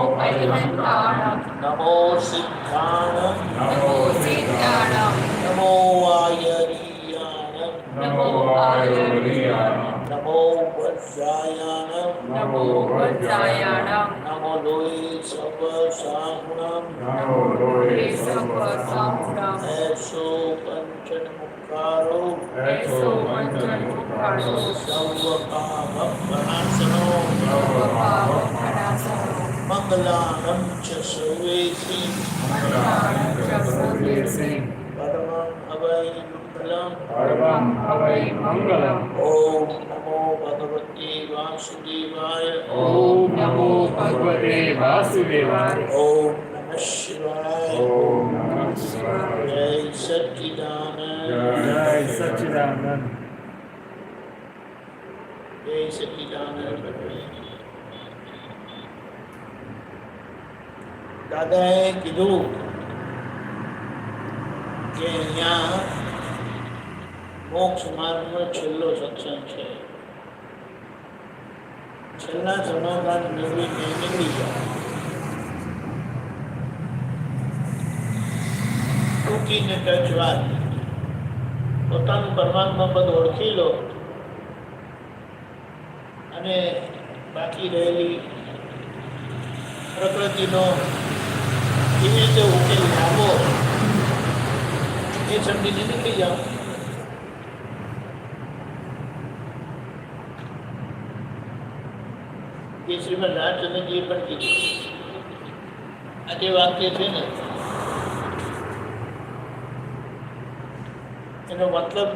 अरिहन्ताणं नमो सिद्धाणं नमो सिद्धाणं नमो वायरीयाणं नमो आयुर्याणं नमो वज्रायाणं नमो वज्रायाणं नमो लोये सर्वसाहुणं नमो लोये सर्वसाहुणं ऐसो पंचन मुखारो ऐसो पंचमुखारो सर्वपापप्रणाशनो सर्वपापप्रणाशनो मंगलानं च सर्वेषु मङ्गलानि च सर्वेषु परमं हवै मंगलम् परमं हवै मङ्गलम् ओम नमो भगवते वासुदेवाय ॐ नमो भगवते वासुदेवाय ओम नमः शिवाय ॐ नमः शिवाय जय सच्चिदानंद जय सच्चिदानंद जय सच्चिदानंद દાદાએ કીધું કે અહીંયા મોક્ષ માર્ગનો છેલ્લો સત્સંગ છે. છેલ્લા સમાધાન મેળવીને નીકળી જાઓ. ટૂંકી ને ટચ વાત, પોતાનું પરમાત્મા પદ ઓળખી લો અને બાકી રહેલી પ્રકૃતિનો કેવી રીતે ઉકેલ લાવો એ સમજીને નીકળી જાઓ. એ શ્રીમદ રાજચંદ્રજીએ પણ કીધું. આ જે વાક્ય છે ને એનો મતલબ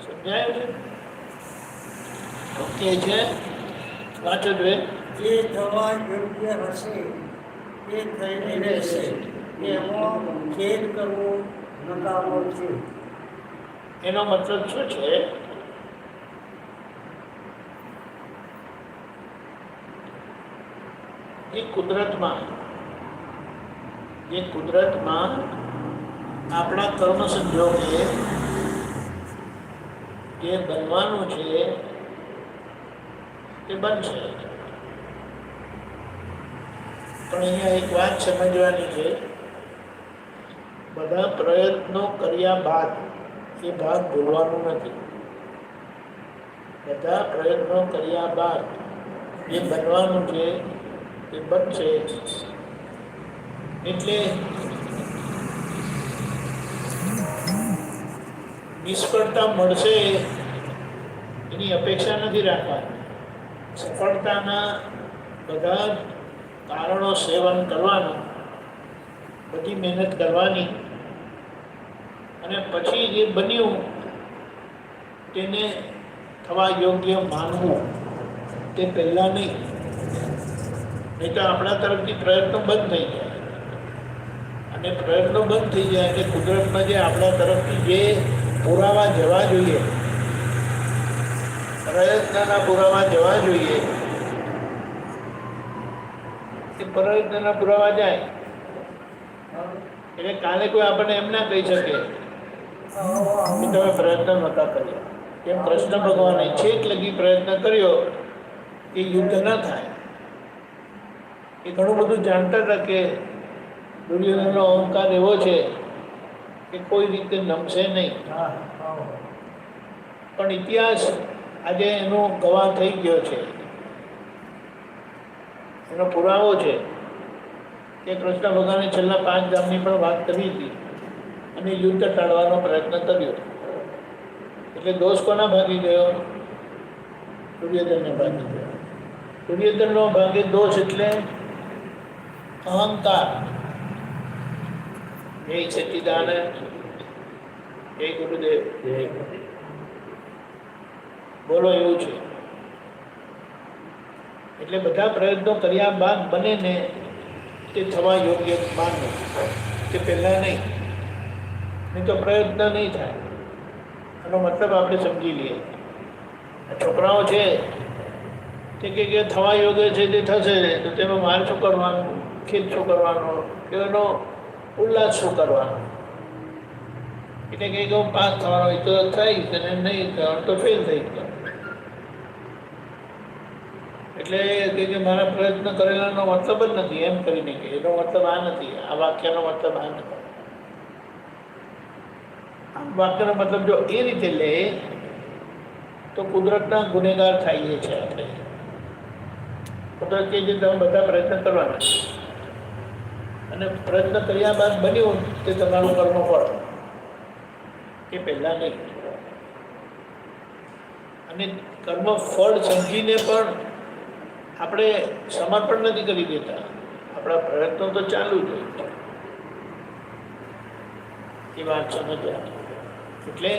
સમજાય છે? તો કે છે વાંચો જોઈએ. જે થવા યોગ્ય હશે એ થઈને રહેશે, એમાં ખેદ કરવો નકામો છે. એનો મતલબ શું છે? એ કુદરતમાં આપણા કર્મ સંજોગે જે બનવાનું છે તે બનશે. પણ અહીંયા એક વાત સમજવાની છે, બધા પ્રયત્નો કર્યા બાદ એ ભાગ ભૂલવાનું નથી. બધા પ્રયત્નો કર્યા બાદ જે બનવાનું છે તે બનશે. એટલે નિષ્ફળતા મળશે એની અપેક્ષા નથી રાખવાની. સફળતાના બધા કારણો સેવન કરવાનું, બધી મહેનત કરવાની અને પછી જે બન્યું તેને થવા યોગ્ય માનવું, તે પહેલાં નહીં. નહીં તો આપણા તરફથી પ્રયત્નો બંધ થઈ જાય. અને પ્રયત્નો બંધ થઈ જાય એટલે કુદરતમાં જે આપણા તરફથી જે પુરાવા જવા જોઈએ, પ્રયત્નના પુરાવા જવા જોઈએ, એ પ્રયત્નના પુરાવા જાય. એટલે કાલે કોઈ આપણને એમ ના કહી શકે કે તમે પ્રયત્ન નહોતા કર્યા. કેમ? કૃષ્ણ ભગવાને છેક લગી પ્રયત્ન કર્યો કે યુદ્ધ ન થાય. એ ઘણું બધું જાણતા હતા કે દુર્યોધનનો અહંકાર એવો છે કે કોઈ રીતે નમશે નહીં. પણ ઇતિહાસ આજે એનો ગવાહ થઈ ગયો છે. એનો પુરાવો છે કે કૃષ્ણ ભગવાને છેલ્લા 5 ગામની પણ વાત કરી હતી અને યુદ્ધ ટાળવાનો પ્રયત્ન કર્યો. એટલે દોષ કોના ભાગી ગયો? દુર્યોધનને ભાગી ગયો. દુર્યોધનનો ભાગે દોષ એટલે અહંકાર. જય સચ્ચિદાનંદ, જય ગુરુદેવ. બોલો એવું છે. એટલે બધા પ્રયત્નો કર્યા બાદ બને ને તે થવા યોગ્ય માનવું, તે પહેલાં નહીં. નહીં તો પ્રયત્ન નહીં થાય. એનો મતલબ આપણે સમજી લઈએ. છોકરાઓ છે તે કે થવા યોગ્ય છે તે થશે, તો તેમાં મારે શું કરવાનું, ખેલ શું કરવાનો, કે એનો ઉલ્લાસ શું કરવાનો? એટલે કે હું પાસ થવાનો હોય તો થઈશ અને નહીં થવાનું તો ફેલ થઈ ગયો. એટલે કે મારા પ્રયત્ન કરેલાનો મતલબ જ નથી એમ કરીને કે એનો મતલબ આ નથી, આ વાક્યનો મતલબ આ નથી. આ વાક્યનો મતલબ જો એ રીતે લે તો કુદરતના ગુનેગાર થઈએ છીએ આપણે. કુદરત કે જે તમે બધા પ્રયત્ન કરવાના અને પ્રયત્ન કર્યા બાદ બન્યું તે તમારું કર્મફળ, એ પહેલાં નહીં. અને કર્મફળ સમજીને પણ આપણે સમર્પણ નથી કરી દેતા, આપણા પ્રયત્નો તો ચાલુ જ હોય. એ વાત સમજવા. એટલે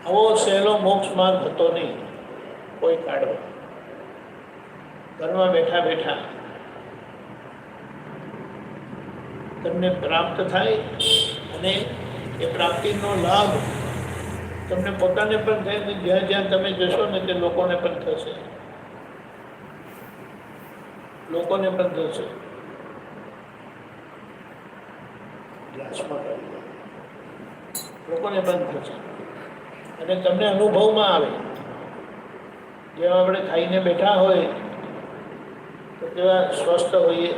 આવો સહેલો મોક્ષ માર્ગ હતો નહીં કોઈ કાઢવો. ઘરમાં બેઠા બેઠા તમને પ્રાપ્ત થાય અને એ પ્રાપ્તિનો લાભ તમને પોતાને પણ થાય ને જ્યાં જ્યાં તમે જશો ને તે લોકોને પણ થશે, લોકોને પણ થશે. લોકોને પણ થશે અને તમને અનુભવમાં આવે. જેમ આપણે ખાઈને બેઠા હોય તો કેવા સ્વસ્થ હોઈએ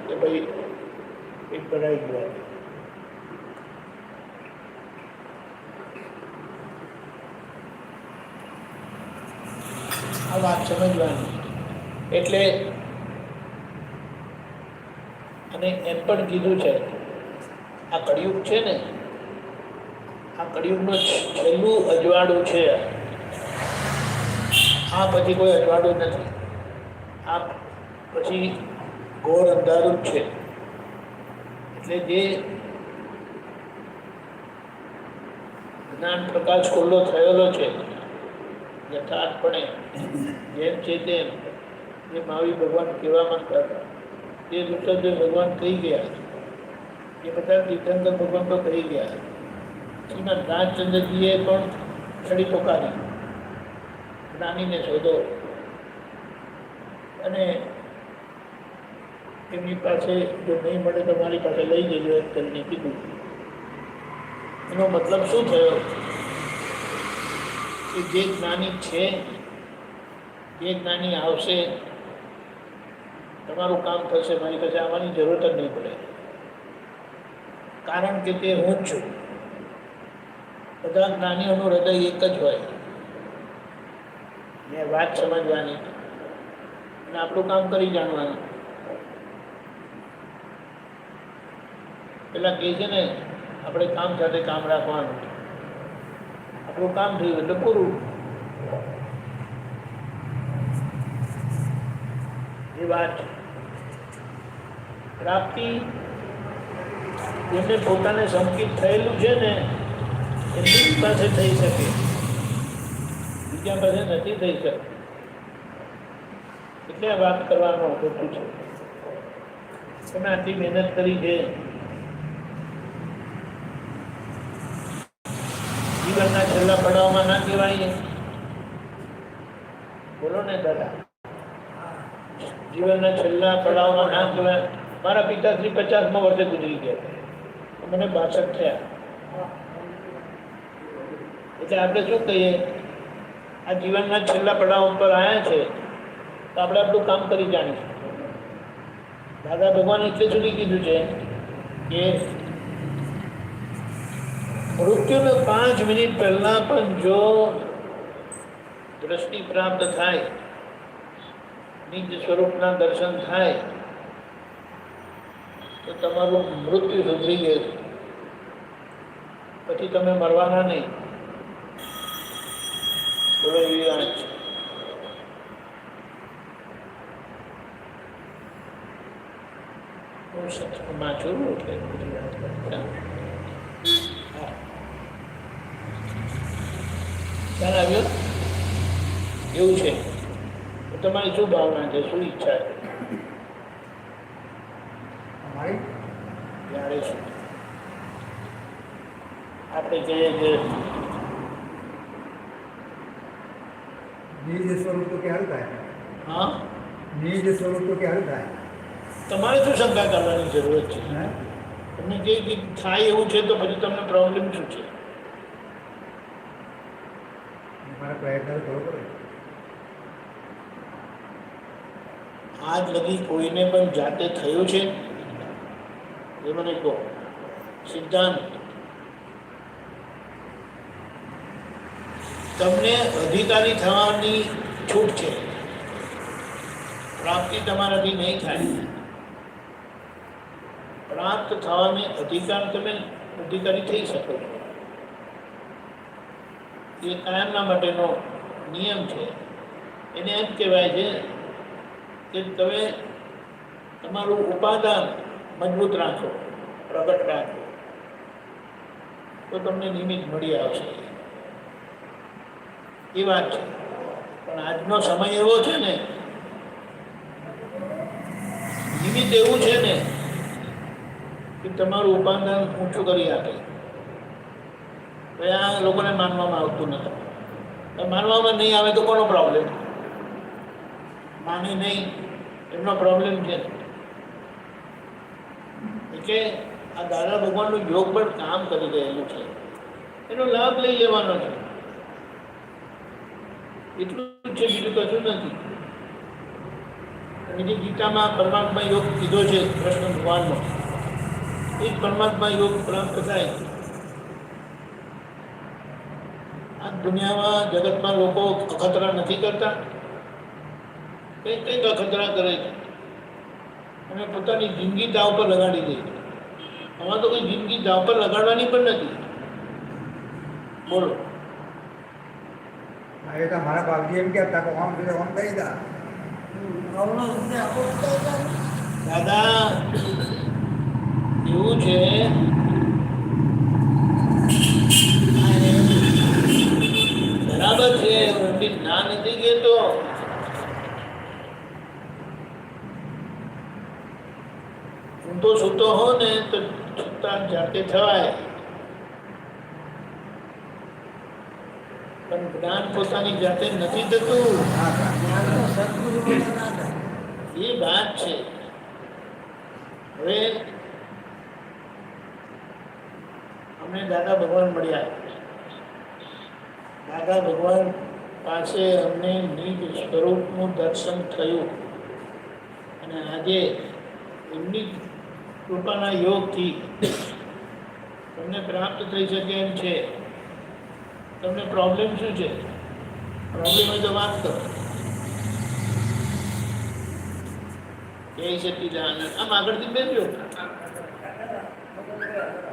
કે ભાઈ પેટ ભરાઈ ગયા. આ વાત સમજવાની. એટલે અને એમ પણ કીધું છે આ કળિયુગ છે ને, આ કળિયુગનું છેલ્લું અજવાળું છે. આ પછી કોઈ અજવાળું નથી. આ પછી ઘોર અંધારું જ છે. એટલે જે જ્ઞાન પ્રકાશ ખુલ્લો થયેલો છે યથાર્થપણે જેમ છે તેમ, જે મહાવીર ભગવાન કહેવા માંગતા હતા તે ઋષભદેવ ભગવાન કહી ગયા, એ બધા તીર્થંકર ભગવાન તો કહી ગયા. શ્રીમદ રાજચંદ્રજીએ પણ છડી પોકારી જ્ઞાનીને શોધો, અને એમની પાસે જો નહીં મળે તો મારી પાસે લઈ જજો એમ કરીને કીધું. એનો મતલબ શું થયો કે જે જ્ઞાની છે, જે જ્ઞાની આવશે તમારું કામ થશે, મારી પાસે આવવાની જરૂરત જ નહીં પડે. કારણ કે તે હું જ છું. બધા જ્ઞાનીઓનું હૃદય એક જ હોય. મેં વાત સમજવાની અને આપણું કામ કરી જાણવાનું. પેલા કહે છે ને આપણે કામ સાથે કામ રાખવાનું. આપણું કામ થયું એટલે પૂરું. એ વાત પ્રાપ્તિ જેમને પોતાને સંકિત થયેલું છે ને એમની પાસે થઈ શકે, બીજા પાસે નથી થઈ શકે. એટલે આ વાત કરવાનો ખોટું છે. તમે આટલી મહેનત કરી છે, જીવનના છેલ્લા પડાવમાં ના કહેવાય? બોલો ને દાદા, જીવનના છેલ્લા પડાવમાં ના કહેવાય? મારા પિતાશ્રી 50મા વર્ષે ગુજરી ગયા, મને 62 થયા. એટલે આપણે શું કહીએ, આ જીવનના છેલ્લા પડાવ ઉપર આવ્યા છે તો આપણે આપણું કામ કરી જાણીશું. દાદા ભગવાન એટલે સુધી કીધું છે કે મૃત્યુને 5 મિનિટ પહેલા પણ જો દ્રષ્ટિ પ્રાપ્ત થાય, નિજ સ્વરૂપના દર્શન થાય તો તમારું મૃત્યુ સુધરી ગયું. પછી તમે મરવાના નહીં. બોલો એવી વાત છે. હું સત્સંગમાં છું એટલે બધી વાત કરતા. ખ્યાલ આવ્યો? એવું છે. તમારી શું ભાવના છે, શું ઈચ્છા છે? ત્યારે શું આપણે કહીએ કે નિજ સ્વરૂપ તો ક્યારે થાય? હા, નિજ સ્વરૂપ તો ક્યારે થાય? તમારે શું શંકા કરવાની જરૂરત છે? તમને જે થાય એવું છે તો પછી તમને પ્રોબ્લેમ શું છે? મારા પ્રયત્ન કરવો પડે. આજ લગી કોઈને પણ જાતે થયું છે? એ મને કહો. સિદ્ધાંત, તમને અધિકારી થવાની છૂટ છે. પ્રાપ્તિ તમારાથી નહીં થાય. પ્રાપ્ત થવાની અધિકાર, તમે અધિકારી થઈ શકો છો. એ કાયમના માટેનો નિયમ છે. એને એમ કહેવાય છે કે તમે તમારું ઉપાદાન મજબૂત રાખો, પ્રગટ રાખો, તો તમને નિમિત્ત મળી આવશે. એ વાત છે. પણ આજનો સમય એવો છે ને, નિમિત્ત એવું છે ને કે તમારું ઉપાદાન ઊંચું કરી આપે. તો આ લોકોને માનવામાં આવતું નથી. માનવામાં નહીં આવે તો કોનો પ્રોબ્લેમ? માને નહીં એમનો પ્રોબ્લેમ છે. એટલે આ દાદા ભગવાનનું યોગ પણ કામ કરી રહેલું છે. એનો લાભ લઈ લેવાનો છે. એટલું જ છે, બીજું કશું નથી. અને જે ગીતામાં પરમાત્મા યોગ કીધો છે કૃષ્ણ ભગવાનનો, એ જ પરમાત્મા યોગ પ્રાપ્ત થાય. આ દુનિયામાં જગતમાં લોકો અખતરા નથી કરતા. કંઈક અખતરા કરે છે અને પોતાની જિંદગી દાવ પર લગાડી દે છે. આમાં તો કોઈ જિંદગી દાવ પર લગાડવાની પણ નથી. બોલો. એ તો મારા બાપજી એમ કહેતા કે આમ રીતે આમ કહી દા. દાદા એવું છે, બરાબર છે, ના નથી કહેતો. ઊંધો સૂતો હો ને તો છતાં જાતે થવાય. પણ જ્ઞાન પોતાની જાતે નથી થતું. એ વાત છે. હવે અમને દાદા ભગવાન મળ્યા. દાદા ભગવાન પાસે અમને નિજ સ્વરૂપનું દર્શન થયું. અને આજે એમની કૃપાના યોગથી તમને પ્રાપ્ત થઈ શકે એમ છે. તમને પ્રોબ્લેમ શું છે? પ્રોબ્લેમ હોય તો વાત કરો. જય સચ્ચિદાનંદ. આમ આગળથી બેસ્યો,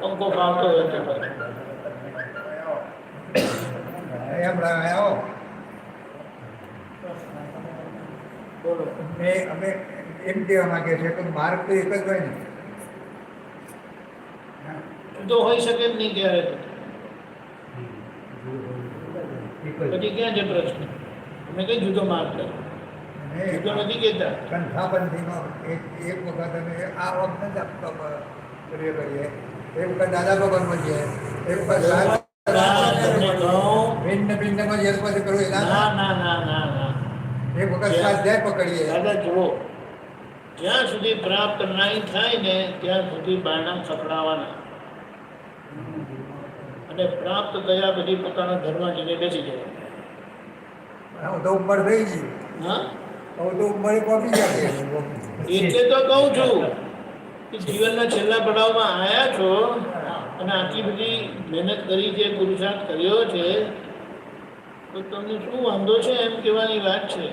પંખો ફાવતો હોય તો એમ આવો. બોલો. અમે એમ કહેવા માંગે છે કે માર્ગ તો એક જ હોય ને. તો હોઈ શકે જ નહીં ક્યારે. એક જ. પછી ક્યાં છે પ્રશ્ન? અમે કઈ જુદો માર્ગ કર્યો? જુદો નથી કહેતા. કંઠાબંધીનો એક વખત અમે આ વખત જ કરીએ. એક વખત દાદા ભગવાન મળીએ, એક વખત તમને કહું, ભિન્ન ભિન્નમાં જે પછી કરવું એ ના ના. ના ના ના ના. એક વખત સ્વાધ્યાય પકડીએ. દાદા જુઓ, જ્યાં સુધી પ્રાપ્ત નહીં થાય ને ત્યાં સુધી બારણાં ખખડાવવાના. અને પ્રાપ્ત થયા પછી પોતાના ઘરમાં જઈને બેસી જવા. હું તો ઉંમર થઈ ગઈ. હા, હું તો ઉંમરે પહોંચી જાય. એટલે તો કહું છું કે જીવનના છેલ્લા પડાવમાં આવ્યા છો અને આટલી બધી મહેનત કરી છે, પુરુષાર્થ કર્યો છે, તો તમને શું વાંધો છે એમ કહેવાની વાત છે.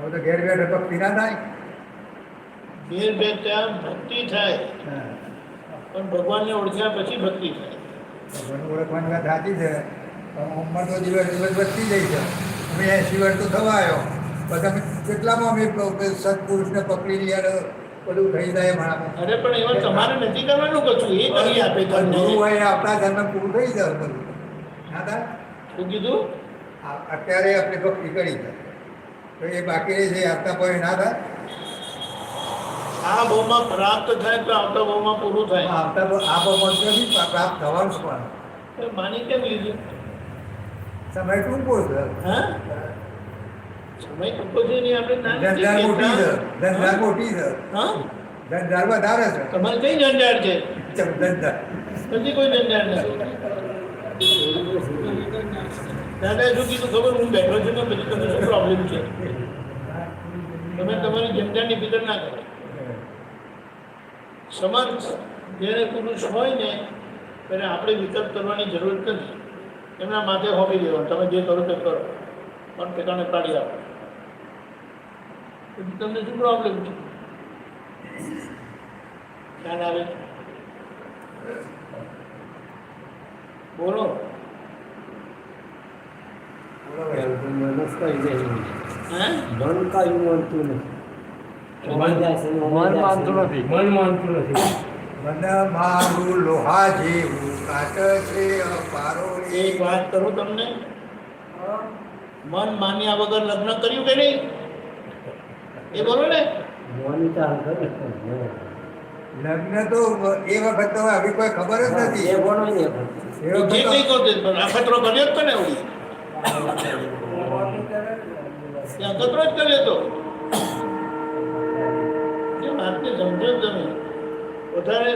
હું તો ઘેર બેઠ ભક્તિ ના થાય. ઘેર બે ત્યાં ભક્તિ થાય, હા. પણ ભગવાનને ઓળખ્યા પછી ભક્તિ થાય. ભગવાનને ઓળખવાની વાત સાચી છે, પણ ઉંમર તો દિવસ દિવસ વધતી જાય છે. અમે 80 વર્ષ તો થવા આવ્યો, પછી અમે કેટલામાં અમે સત્પુરુષને પકડી લઈએ, બધું થઈ જાય મારા. અરે પણ એમાં તમારે નથી કરવાનું કશું, એ કરી આપે તમને. ગુરુ હોય આપણા ઘરમાં પૂરું થઈ જાય બધું. ના થાય? શું કીધું? અત્યારે આપણે ભક્તિ કરી છે તો એ બાકી રહી છે, આપતા કોઈ ના થાય. આ ભાવમાં પ્રાપ્ત થાય તો આવતા ભાવમાં પૂરું થાય. આપતા આ ભગવાન નથી પ્રાપ્ત થવાનું પણ તો માની કેમ લીધું? સમય ટૂંકો છે. હા, સમય ટૂંકો છે ને આપણે ના નથી ધંધાર મોટી છે, કહેતા. ધંધાર મોટી છે, હા, ધંધાર વધારે છે. તમારે કઈ જંજાળ છે? ધંધાર નથી કોઈ જંજાળ નથી. દાદાએ શું કીધું ખબર? હું બેઠો છું ને પછી તમને શું પ્રોબ્લેમ છે? તમે તમારી જંજાની ફિકર ના કરો. સમર્થ જ્યારે પુરુષ હોય ને ત્યારે આપણે વિકલ્પ કરવાની જરૂર નથી. એમના માથે હોપી દેવાનું, તમે જે કરો તે કરો, પણ ઠેકાણે પાડી આપો. પછી તમને શું પ્રોબ્લેમ છે? ખ્યાલ આવે? બોલો. હે? મન માનતું નથી. મને મારું લોહા જેવું કાટ છે અપારો રે. એક વાત કરું તમને, મન માન્યા વગર લગ્ન કર્યું કે નહીં? એ બોલો ને. લગ્ન તો એ વખત તો આવી કોઈ ખબર જ નથી. એ જે વખત કંઈ કહો તે પણ અખતરો કર્યો જ તો ને એવડી. ત્યાં અખતરો જ કર્યો તો. એ વાતને સમજો જ તમે. વધારે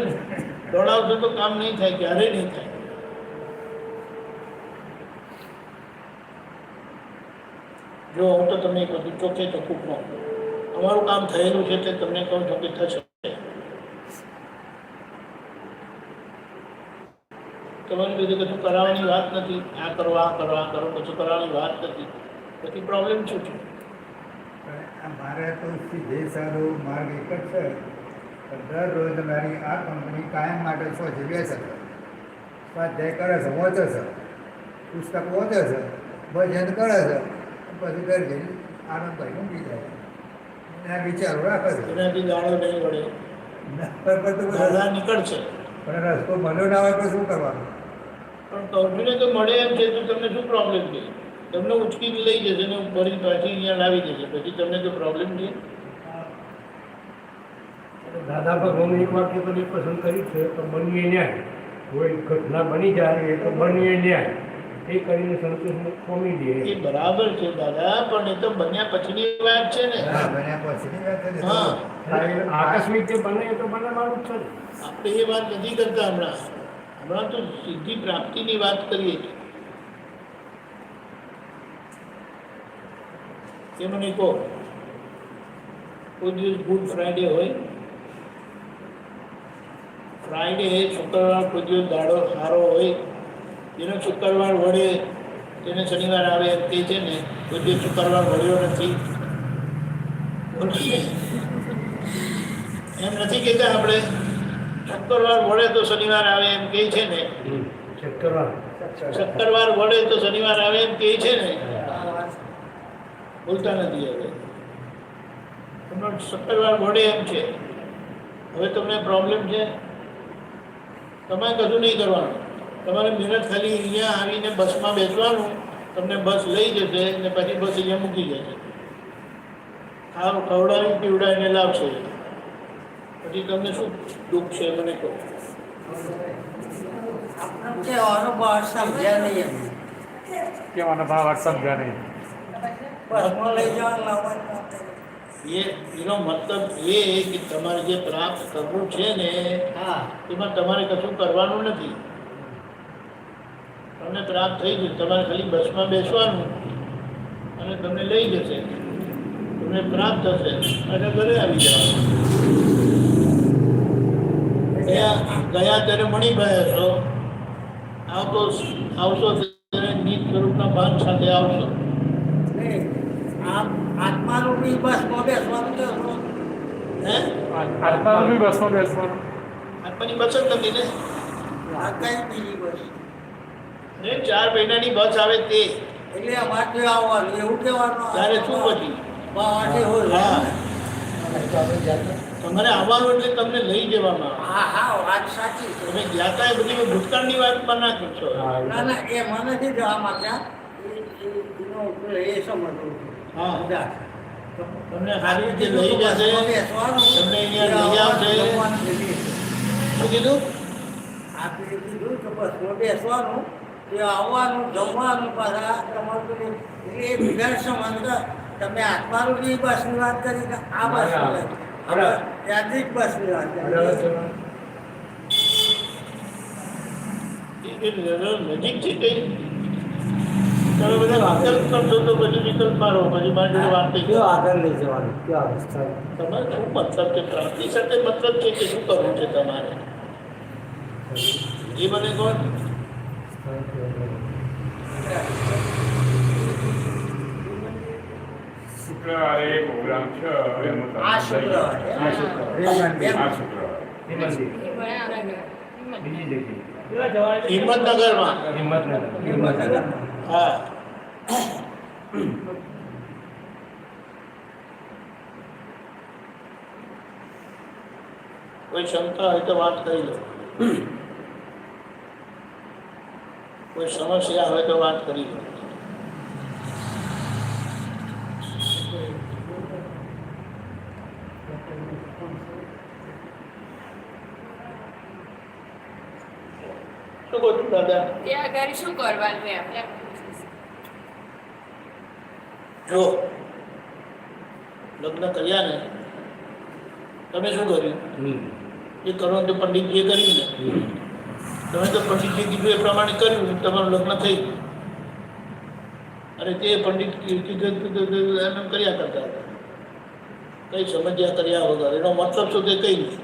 દોડાવશો તો કામ નહીં થાય, ક્યારેય નહીં થાય. જો હું તો તમને એક બધું ચોખ્ખે ચોખ્ખું કહું, અમારું કામ થયેલું છે તે તમને કહું છું કે થશે. તમારી બીજું કશું કરાવવાની વાત નથી. આ કરો આ કરો આ કરો, કશું કરાવવાની વાત નથી. પછી પ્રોબ્લેમ શું છે? મારે તો સીધે સારો માર્ગ એક જ છે. દરરોજ મારી આ કંપની કાયમ માટે શું છે? 2 સ્વાધ્યાય કરે છે, વાંચે છે, પુસ્તક વાંચે છે, ભજન કરે છે, પછી ઘર જઈને આનંદ ભાઈ ઊંઘી જાય. એના વિચારો રાખે છે. એનાથી ગાળો નહીં વળે, પણ ગાળા નીકળશે. રસ્તો મળ્યો ના હોય તો શું કરવાનું? પણ કંપનીને તો મળે એમ છે તો તમને શું પ્રોબ્લેમ છે? તમને ઉચકીને લઈ જશે ને ફરી પાછી અહીંયા લાવી જશે. પછી તમને તો પ્રોબ્લેમ છે. દાદા ભગવાન એક વાક્ય તો પસંદ કર્યું છે તો બનીએ ન્યાય. કોઈ ઘટના બની જાય એ તો બનીએ ન્યાય. એ કરીને સંતોષ કોમી દે. એ બરાબર છે દાદા, પણ એ તો બન્યા પછીની વાત છે ને. હા, બન્યા પછીની વાત છે. હા, આકસ્મિક જે બને એ તો બનવાનું જ છે ને. આપણે એ વાત નથી કરતા હમણાં. હમણાં તો સિદ્ધિ પ્રાપ્તિની વાત કરીએ છીએ. એ મને કહો, કોઈ દિવસ ગુડ ફ્રાઈડે હોય? ફ્રાઈડે શુક્રવાર કોઈ દિવસ દાડો સારો હોય? જેનો શુક્રવાર વળે તેને શનિવાર આવે એમ કહે છે ને. કોઈ દિવસ શુક્રવાર વળ્યો નથી એમ નથી કહેતા આપણે. શુક્રવાર વળે તો શનિવાર આવે એમ કહે છે ને. શુક્રવાર વળે તો શનિવાર આવે એમ કહે છે ને. બોલતા નથી. હવે તમને શુક્રવાર વળે એમ છે. હવે તમને પ્રોબ્લેમ છે. તમારે કશું નહીં કરવાનું. તમારે મહેનત ખાલી અહીંયા આવીને બસમાં બેસવાનું. તમને બસ લઈ જશે ને પછી બસ અહીંયા મૂકી જશે. ખવડાવી પીવડાવીને લાવશે. પછી તમને શું દુઃખ છે મને કહો. કહેવાનો ભાવ સમજ્યા નહીં એમ. કહેવાનો ભાવ સમજ્યા નહીં. બસમાં લઈ જવાનું લાવવાનું. એનો મતલબ એ કે તમારે જે પ્રાપ્ત કરવું છે ને હા, એમાં તમારે કશું કરવાનું નથી. તમને પ્રાપ્ત થઈ જશે. તમારે ખાલી બસમાં બેસવાનું અને તમને લઈ જશે. તમને પ્રાપ્ત થશે અને ઘરે આવી જવાનું. ગયા ત્યારે મણિભાઈ હશો. આવશો ત્યારે નીત સ્વરૂપના ભાન સાથે આવશો. નહીં આત્માનું બી બસમાં બેસવાનું તો હે? આત્માનું બી બસમાં બેસવાનું. આત્માની બસ જ નથી ને. આ કઈ બીજી બસ. ને 4 મહિનાની બસ આવે તે. એટલે અમારે જો આવવાનું એવું કહેવાનું. ત્યારે શું પછી? બાવાથી હોય. હા, તમારે આવવાનું એટલે તમને લઈ જવામાં આવે. હા હા, વાત સાચી છે. તમે ગયા હતા એ બધી ભૂતકાળની વાત પણ ના કરશો. ના ના, એ મને નથી જવા માંગતા. એનો ઉકેલ એ સમજવું છું. હા, બધા. તમને સારી રીતે લઈ જશે. તમને અહીંયા લઈ આવશે. શું કીધું? આપણે કીધું કે બસમાં બેસવાનું, એ આવવાનું, જમવાનું, પાછા તમારું પેલું એટલે એ બીજા સમજતા. તમે આત્માનું બી બસની વાત કરી કે આ બસની વાત. ત્યાંથી જ બસની વાત કરી. એ નજીક છે કઈ? તમે બધા વિકલ્પ કરશો તો પછી વિકલ્પ મારો પછી મારી જોડે વાત નહીં કયો આગળ લઈ જવાનું કયો અવસ્થા તમારે શું મતલબ છે પ્રાપ્તિ સાથે મતલબ છે કે શું કરવું છે તમારે એ મને કહો ને. શુક્રવારે પ્રોગ્રામ છે એનું તમે આ શુક્રવારે આ શુક્રવારે આ શુક્રવારે એ મંદિર બીજી જગ્યાએ હિંમતનગરમાં હિંમતનગર હા કોઈ શંકા હોય તો વાત કરી લો કોઈ સમસ્યા હોય તો વાત કરી લો શું કહો છો દાદા ત્યાં આગળ શું કરવાનું એમ એમ જો લગ્ન કર્યા ને તમે શું કર્યું એ કરવાનું તો પંડિતજીએ કર્યું ને તમે તો પંડિતજી કીધું એ પ્રમાણે કર્યું તમારું લગ્ન થઈ ગયું અને તે પંડિત કીધું એમ કર્યા કરતા હતા કઈ સમજ્યા કર્યા વગર એનો મતલબ શું તે કઈ નહીં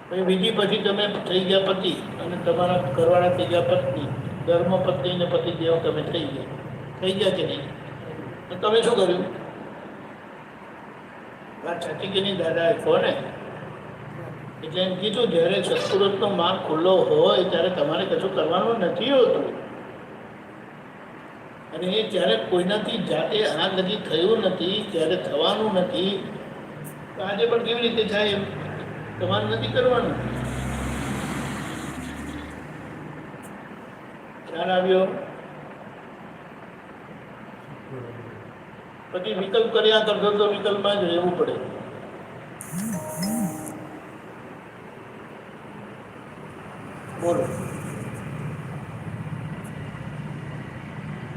પછી વિધિ પછી તમે થઈ ગયા પતિ અને તમારા ઘરવાળા થઈ ગયા પત્ની ધર્મ પત્ની ને પતિ જેવો તમે થઈ ગયા કે નહીં તો તમે શું કર્યું વાત સાચી કે નહીં દાદા કોને એટલે એમ કીધું જ્યારે સત્પુરુષનો માર્ગ ખુલ્લો હોય ત્યારે તમારે કશું કરવાનું નથી હોતું અને એ જ્યારે કોઈનાથી જાતે આ લગી થયું નથી ત્યારે થવાનું નથી તો આજે પણ કેવી રીતે થાય એમ તમારે નથી કરવાનું ખ્યાલ આવ્યો પછી વિકલ્પ કર્યા કરતો તો વિકલ્પમાં જ રહેવું પડે બોલો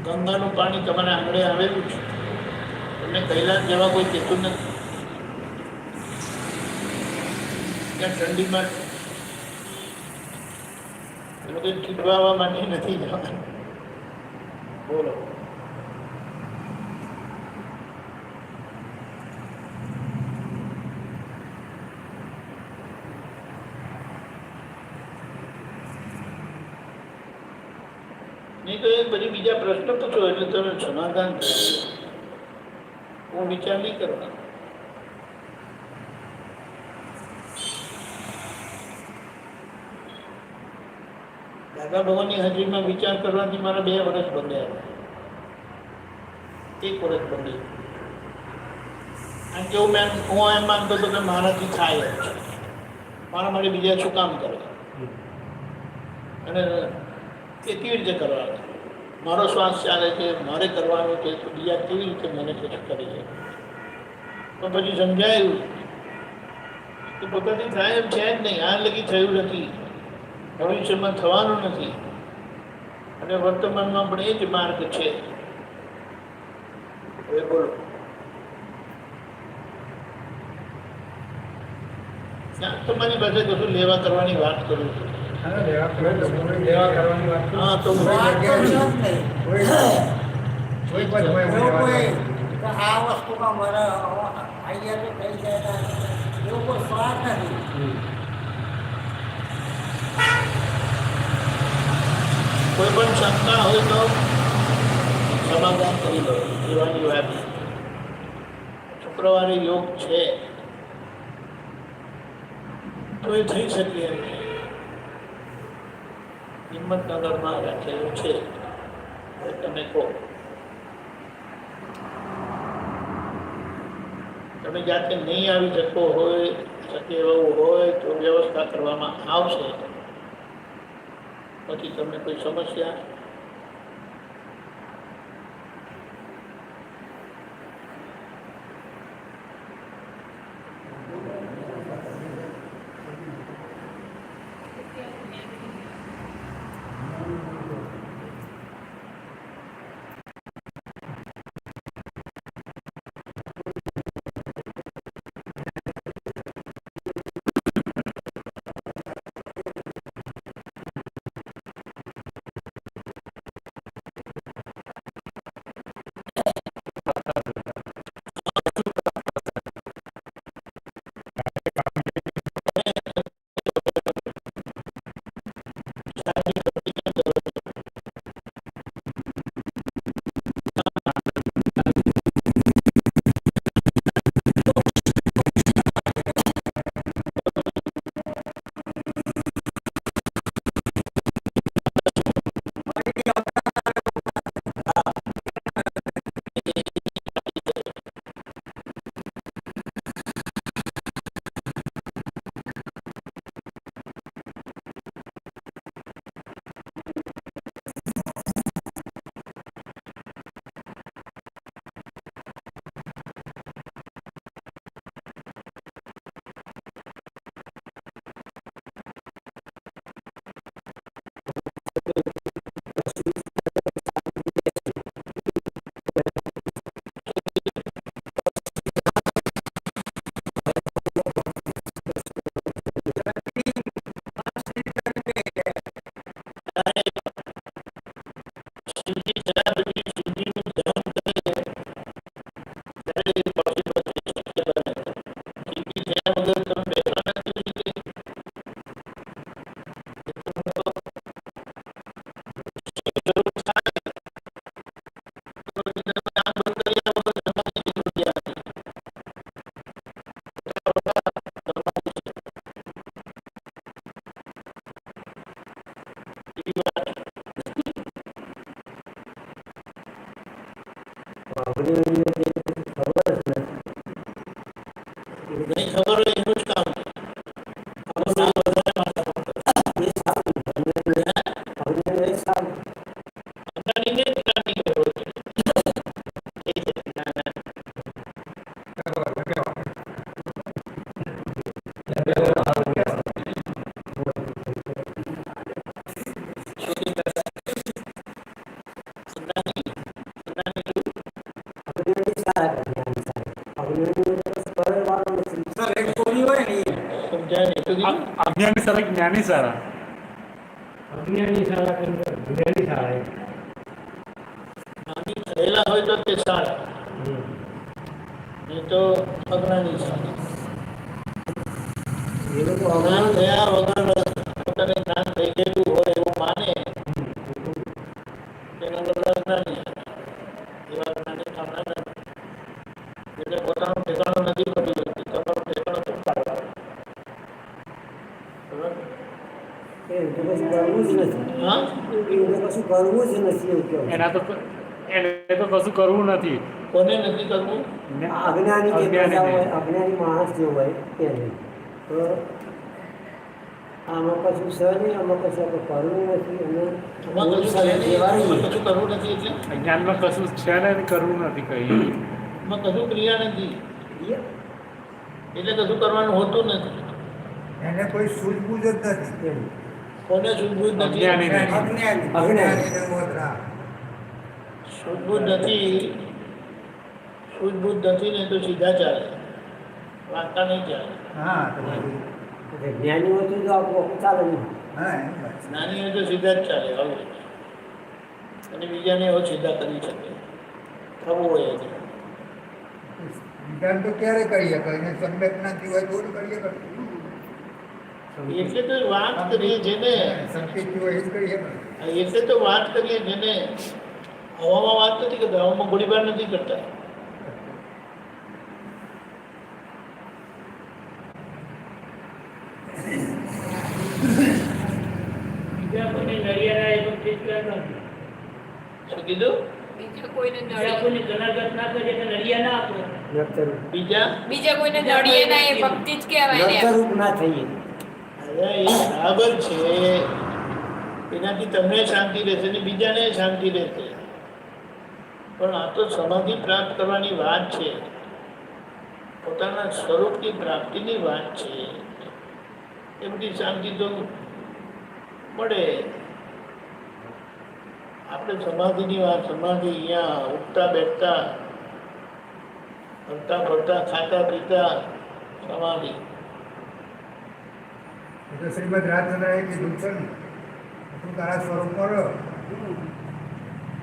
ગંગાનું પાણી તમારા આંગળે આવેલું છે તમને કૈલાસ જેવા કોઈ કહેતું નથી ત્યાં ઠંડીમાં એ લોકો ઠીકવાવા માટે નથી જવાનું બોલો નહીં તો એ બધી બીજા પ્રશ્ન પૂછો એટલે તમે સમાધાન થશે હું વિચાર નહીં કરવાનો દાદા ભગવાનની હાજરીમાં વિચાર કરવાથી મારા 2 વર્ષ બંધાયા 1 વર્ષ બંધાયું અને કેવું મેં હું એમ માનતો હતો કે મારાથી થાય જ છે મારા માટે બીજા શું કામ કરે અને એ કેવી રીતે કરવાનું મારો શ્વાસ ચાલે છે મારે કરવાનું છે તો બીજા કેવી રીતે મને કરી છે તો પછી સમજાયું કે પોતાથી થાય એમ છે જ નહીં આ લગી થયું નથી ભવિષ્યમાં થવાનું નથી અને વર્તમાનમાં પણ એ જ માર્ગ છે હવે બોલો તમારી પાસે કશું લેવા કરવાની વાત કરું છું લેવા કરવાની વાત હા તો વાત તો છે જ નહીં. કોઈ પણ એવું સમય કોઈ કે આ વસ્તુમાં મારે અહીંયા તો થઈ જાય એવું કોઈ સ્વાદ નથી કોઈ પણ શંકા હોય તો સમાધાન કરી લો એવાની વાત શુક્રવારે યોગ છે તો એ થઈ શકે એમ છે. હિંમતનગરમાં રાખેલું છે હવે તમે કહો તમે જાતે નહીં આવી શકો હોય શકે એવું હોય તો વ્યવસ્થા કરવામાં આવશે પછી તમને કોઈ સમસ્યા નહીં ખબર હોય એનું જ કામ છે. અંબાણીને જ કામની ખબર છે. સર એક છોડી હોય ને એ સમજાય નહીં તો કીધું. અજ્ઞાની સારા કે જ્ઞાની સારા? અજ્ઞાની શાળા કરતા જ્ઞાની શાળા એમ. જ્ઞાની થયેલા હોય તો તે સારા, નહીં તો અજ્ઞાની સારા. એ લોકો જ્ઞાન થયા વગર પોતાને જ્ઞાન થઈ ગયેલું હોય એવું માને તેના બદલે અજ્ઞાની. એવા જ્ઞાની થવાના નથી. એટલે પોતાનું ઠેકાણું નથી પડી શકતું. તમારું ઠેકાણું શું પાડવાનું? બરાબર? એ તો કશું કરવું જ નથી. હા? એ તો કશું કરવું જ નથી એવું કહેવું. એને તો કશું કરવું નથી. કોને નથી કરવું? અજ્ઞાની જે અજ્ઞાની પ્રજા હોય, ને. અજ્ઞાની માણસ જે હોય તેને તો આમાં કશું છે નહીં, આમાં કશું આપણે કરવું નથી અને આમાં કશું છે નહીં, કહેવાય આમાં નહીં. કશું કરવું નથી એટલે અજ્ઞાનમાં કશું છે ને એને કરવું નથી કઈ. આમાં કશું ક્રિયા નથી એટલે કશું કરવાનું હોતું નથી. એને કોઈ સૂઝબૂઝ જ નથી. એમ. કોને સૂઝબૂઝ નથી? અજ્ઞાનીને. અજ્ઞાની અજ્ઞાનીને મોતરા. સૂઝબૂઝ નથી. સૂઝબૂઝ નથી ને તો સીધા ચાલે, વાંકા નહીં ચાલે. હા તો બધું. એટલે જ્ઞાની હોય તો આપણું ચાલે નહીં. હા એમ વાત. નાની હોય તો સીધા જ ચાલે આવું. અને બીજાને એવો સીધા કરી શકે થવું હોય એટલે. વિધાન તો ક્યારે કરીએ કહીને સમ્યક નથી હોય તો જ કરીએ કરતું. એટલે તો વાત કરીએ જેને સંકેત હોય એ જ કરીએ કરતું. એટલે તો વાત કરીએ જેને હવામાં વાત નથી કરતા, હવામાં ગોળીબાર નથી કરતા. બીજા કોઈને નડિયાના એ પણ ચિંતા નથી. શું કીધું? બીજા કોઈને બીજા નડીએ કોઈને જનાગત ના કરીએ તો નડિયા ના આપો. બીજા બીજા કોઈને નડીએ ના એ ભક્તિ જ કહેવાય ને. નર્તરૂપ ના થઈએ. હવે એ બરાબર છે, એનાથી તમને શાંતિ રહેશે ને બીજાને શાંતિ રહેશે. પણ આ તો સમાધિ પ્રાપ્ત કરવાની વાત છે, પોતાના સ્વરૂપની પ્રાપ્તિની વાત છે. એ બધી શાંતિ તો મળે. આપણે સમાધિની વાત, સમાધિ અહીંયા ઉઠતા બેઠતા હરતા ફરતા ખાતા પીતા સમાધિ. એ તો શ્રીમદ રાજચંદ્રએ કીધું છે ને તું તારા સ્વરૂપમાં રહો.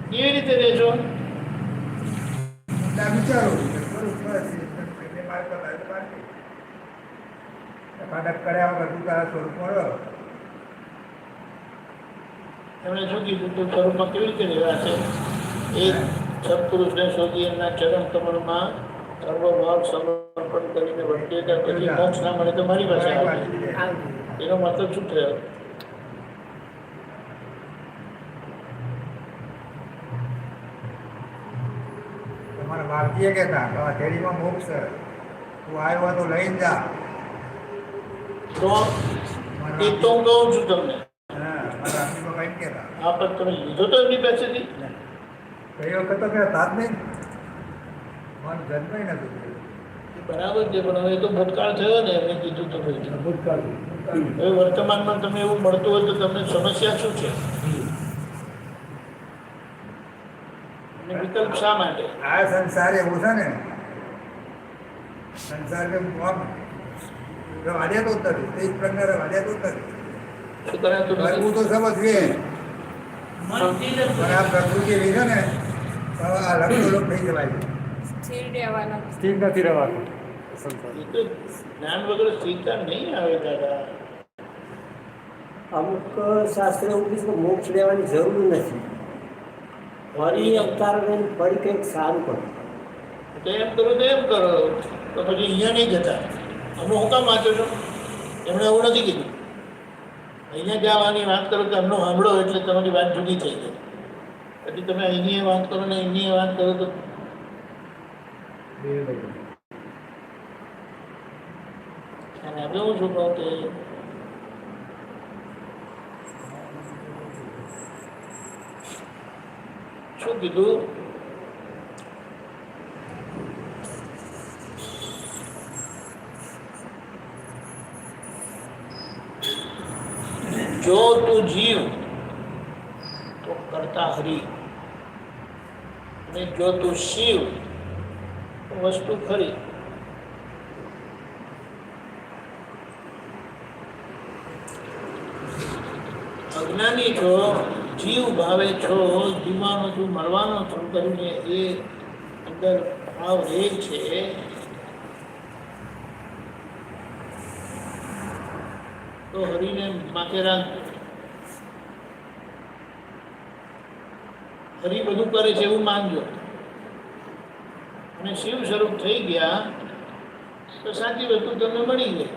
કેવી રીતે રહેશો? ઊંડા વિચારો સ્વરૂપ બસ એટલે મારે તો લાગે બાકી. ટપાટપ કર્યા વગર તું તારા સ્વરૂપમાં રહો. એમણે શું કીધું તું સ્વરૂપમાં કેવી રીતે રહેવાશે? એ સત્પુરુષને શોધી એમના ચરણ કમળમાં સર્વભાવ સમર્પણ કરીને વર્તે ત્યાં પછી મોક્ષ ના મળે તો મારી પાસે આવે. એનો મતલબ શું થયો? તમારા ભારતીય કહેતા કે આ થેલીમાં મોક્ષ છે. તું આવ્યો હોય તો લઈને જા. તો એ તો હું કહું છું તમને. હા મારા રાત્રિમાં કઈ કહેતા આ પર તમે લીધો તો એમની પાસેથી? કઈ વખત તો કહેતા જ નહીં. મારું જન્મ નતું થયું. એ બરાબર છે, પણ હવે તો ભૂતકાળ થયો ને એમને કીધું તો ભાઈ. ભૂતકાળ. હવે વર્તમાનમાં તમને એવું મળતું હોય તો તમને સમસ્યા શું છે? અને વિકલ્પ શા માટે? આ સંસાર એવું છે ને સંસાર કે આમ વાડ્યા તો ઉતર તે જ પ્રજ્ઞા વાડ્યા તો ઉતર શું કરાતું કરવું નથી? તો સમજવીએ મનથી જ પણ આ પ્રકૃતિ એવી છે ને તો આ લક્ષો લોક થઈ જવાય છે. સ્થિર રહેવાના સ્થિર નથી રહેવાનું સંસાર. એ તો જ્ઞાન વગર સ્થિરતા નહીં આવે દાદા. અમુક શાસ્ત્ર એવું કહે છે કે મોક્ષ લેવાની જરૂર નથી, ફરી અવતાર લઈને ફરી કંઈક સારું કરો. તો એમ કરો તો એમ કરો, તો પછી અહીંયા નહીં જતા. અમને હું કામ વાંચો છો? એમણે એવું નથી કીધું. અહીંયા જવાની વાત કરો તો એમનો સાંભળો એટલે તમારી વાત જુદી થઈ જાય. પછી તમે અહીંની વાત કરો ને એમની વાત કરો તો અને આપણે હું શું કહું કે શું કીધું? જો તું જીવ તો કરતા હરી, અને જો તું શિવ તો વસ્તુ ખરી. અજ્ઞાની છો, જીવ ભાવે છો, જીવવાનો છું, મરવાનો છું કરીને એ અંદર ભાવ રહે છે. તો હરિને માથે રાખજો. હરિ બધું કરે છે એવું માનજો. અને શિવ સ્વરૂપ થઈ ગયા તો સાચી વસ્તુ તમને મળી ગઈ.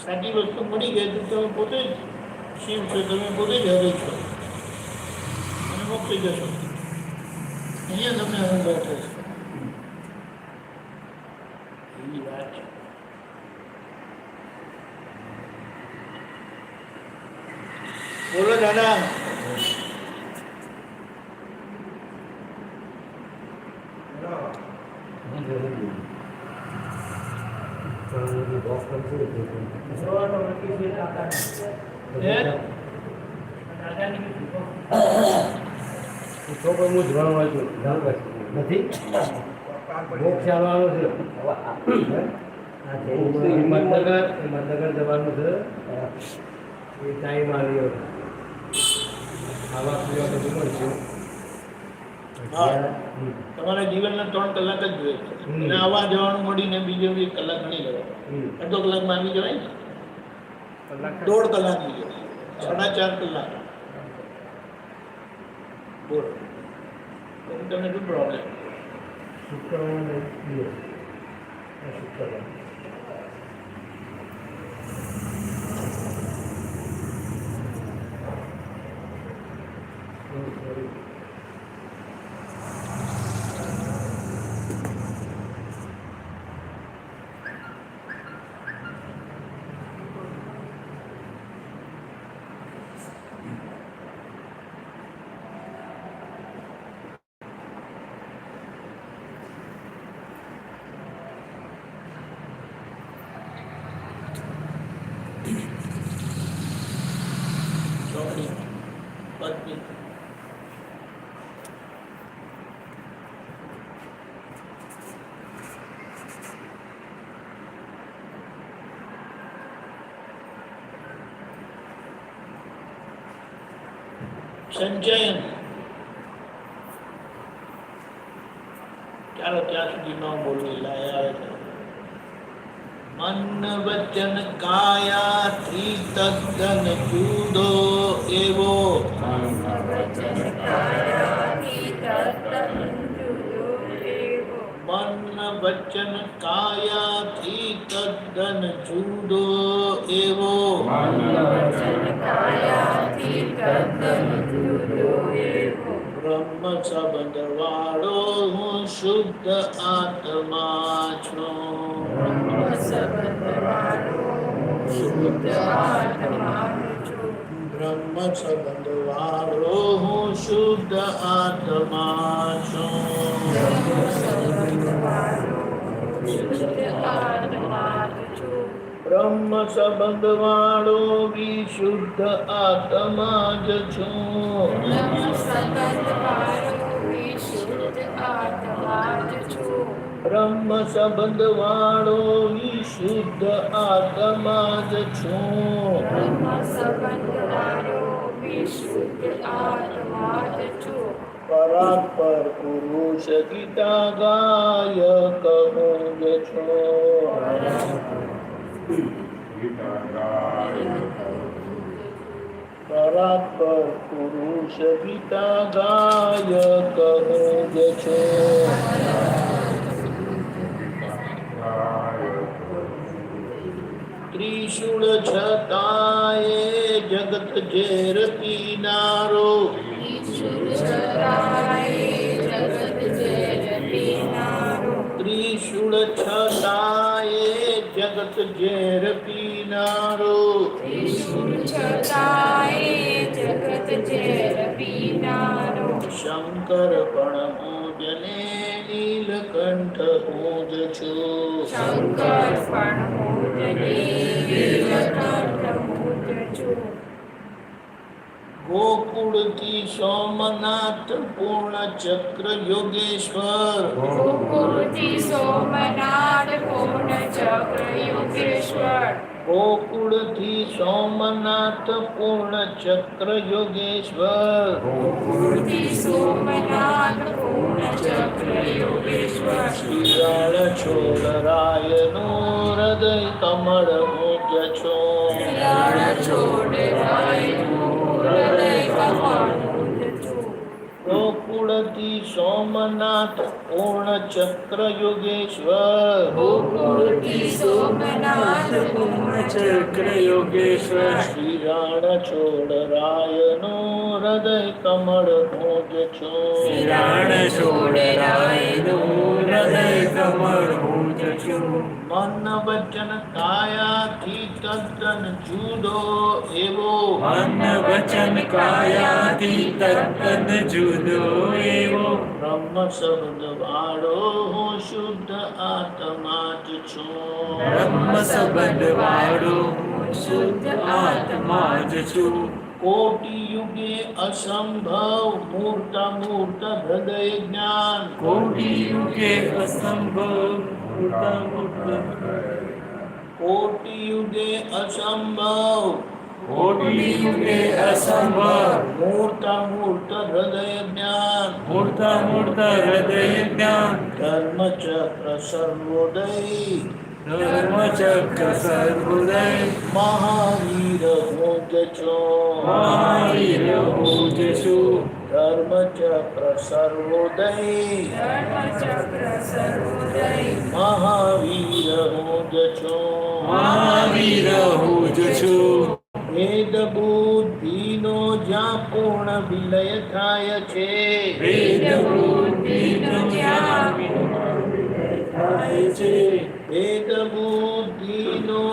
સાચી વસ્તુ મળી ગઈ તો તમે પોતે જ શિવ છો, તમે પોતે જ હરિ છો અને મોક્ષી જશો. અહીંયા તમને અનુભવ થશે. એવી વાત છે. બોલો દાદા. છોકરો હું જવાનું વાંચું નથી, મોક્ષ આવવાનો છે. હિંમતનગર જવાનું છે. એ ટાઈમ આવ્યો આવા પીવા બધું મળશે. હા, તમારા જીવનના 3 કલાક જ જોઈએ છે. અને આવવા જવાનું મળીને બીજો 1 કલાક નહીં લેવાનો. અડધો કલાકમાં આવી જવાય ને, 1.5 કલાક જોઈએ, 4.5 કલાક. બોલો તમને શું પ્રોબ્લેમ? શુક્રવારે દિવસ શુક્રવાર ચોકડી પત્ની સંચયન. ચાલો ત્યાં સુધી ન બોલવી લાયા આવે. મન વચન કાયાથી તદ્દન જુદો એવો, મન વચન કાયાથી તદ્દન જુદો એવો, બ્રહ્મ સંબંધ વાળો હું શુદ્ધ આત્મા છું. બ્રહ્મ સંબંધ વાળો હું શુદ્ધ આત્મા છું. બ્રહ્મ સંબંધ વાળો વિશુદ્ધ આત્મા જ છું. બ્રહ્મ સંબંધ વાળો વિશુદ્ધ આત્મા જ છું. પરાત્પર પુરુષ ગીતા ગાયક હું જ છું. ગીતા ગાય પરાત્પર પુરુષ ગીતા ગાયક હું જ છું. ત્રિશૂળ છતાંય જગત ઝેર પીનારો, ત્રિશૂળ છતાંય જગત ઝેર પીનારો, શંકર પણ મોજને નીલકંઠ હું જ છું. ગોકુળથી સોમનાથ પૂર્ણ ચક્ર યોગેશ્વર, સોમનાથ પૂર્ણ ચક્ર યોગેશ્વર, ગોકુળથી સોમનાથ પૂર્ણ ચક્ર યોગેશ્વર, સોમનાથ પૂર્ણ ચક્ર યોગેશ્વર, શિયાળ છોડરાયનું હૃદય કમળ હું જ છું. ગોકુળથી સોમનાથ પૂર્ણ ચક્ર યોગેશ્વર, શિયાળ છોડરાયનું હૃદય કમળ હું જ છું. મન વચન કાયાથી તદ્દન જુદો એવો, બ્રહ્મ શબ્દ વાળો હું શુદ્ધ આત્મા જ છું. કોટિ યુગે અસંભવ મૂર્ત મૂર્ત હૃદય જ્ઞાન, કોટિ યુગે અસંભવ મૂર્ત મૂર્ત હૃદય જ્ઞાન, ધર્મ ચક્ર સર્વોદય મહાવીર હું જ છું. ધર્મ ચક્ર સર્વોદય મહાવીર હું જ છું. વેદ બુદ્ધિનો જ્યાં પૂર્ણ વિલય થાય છે, વેદ બુદ્ધિનો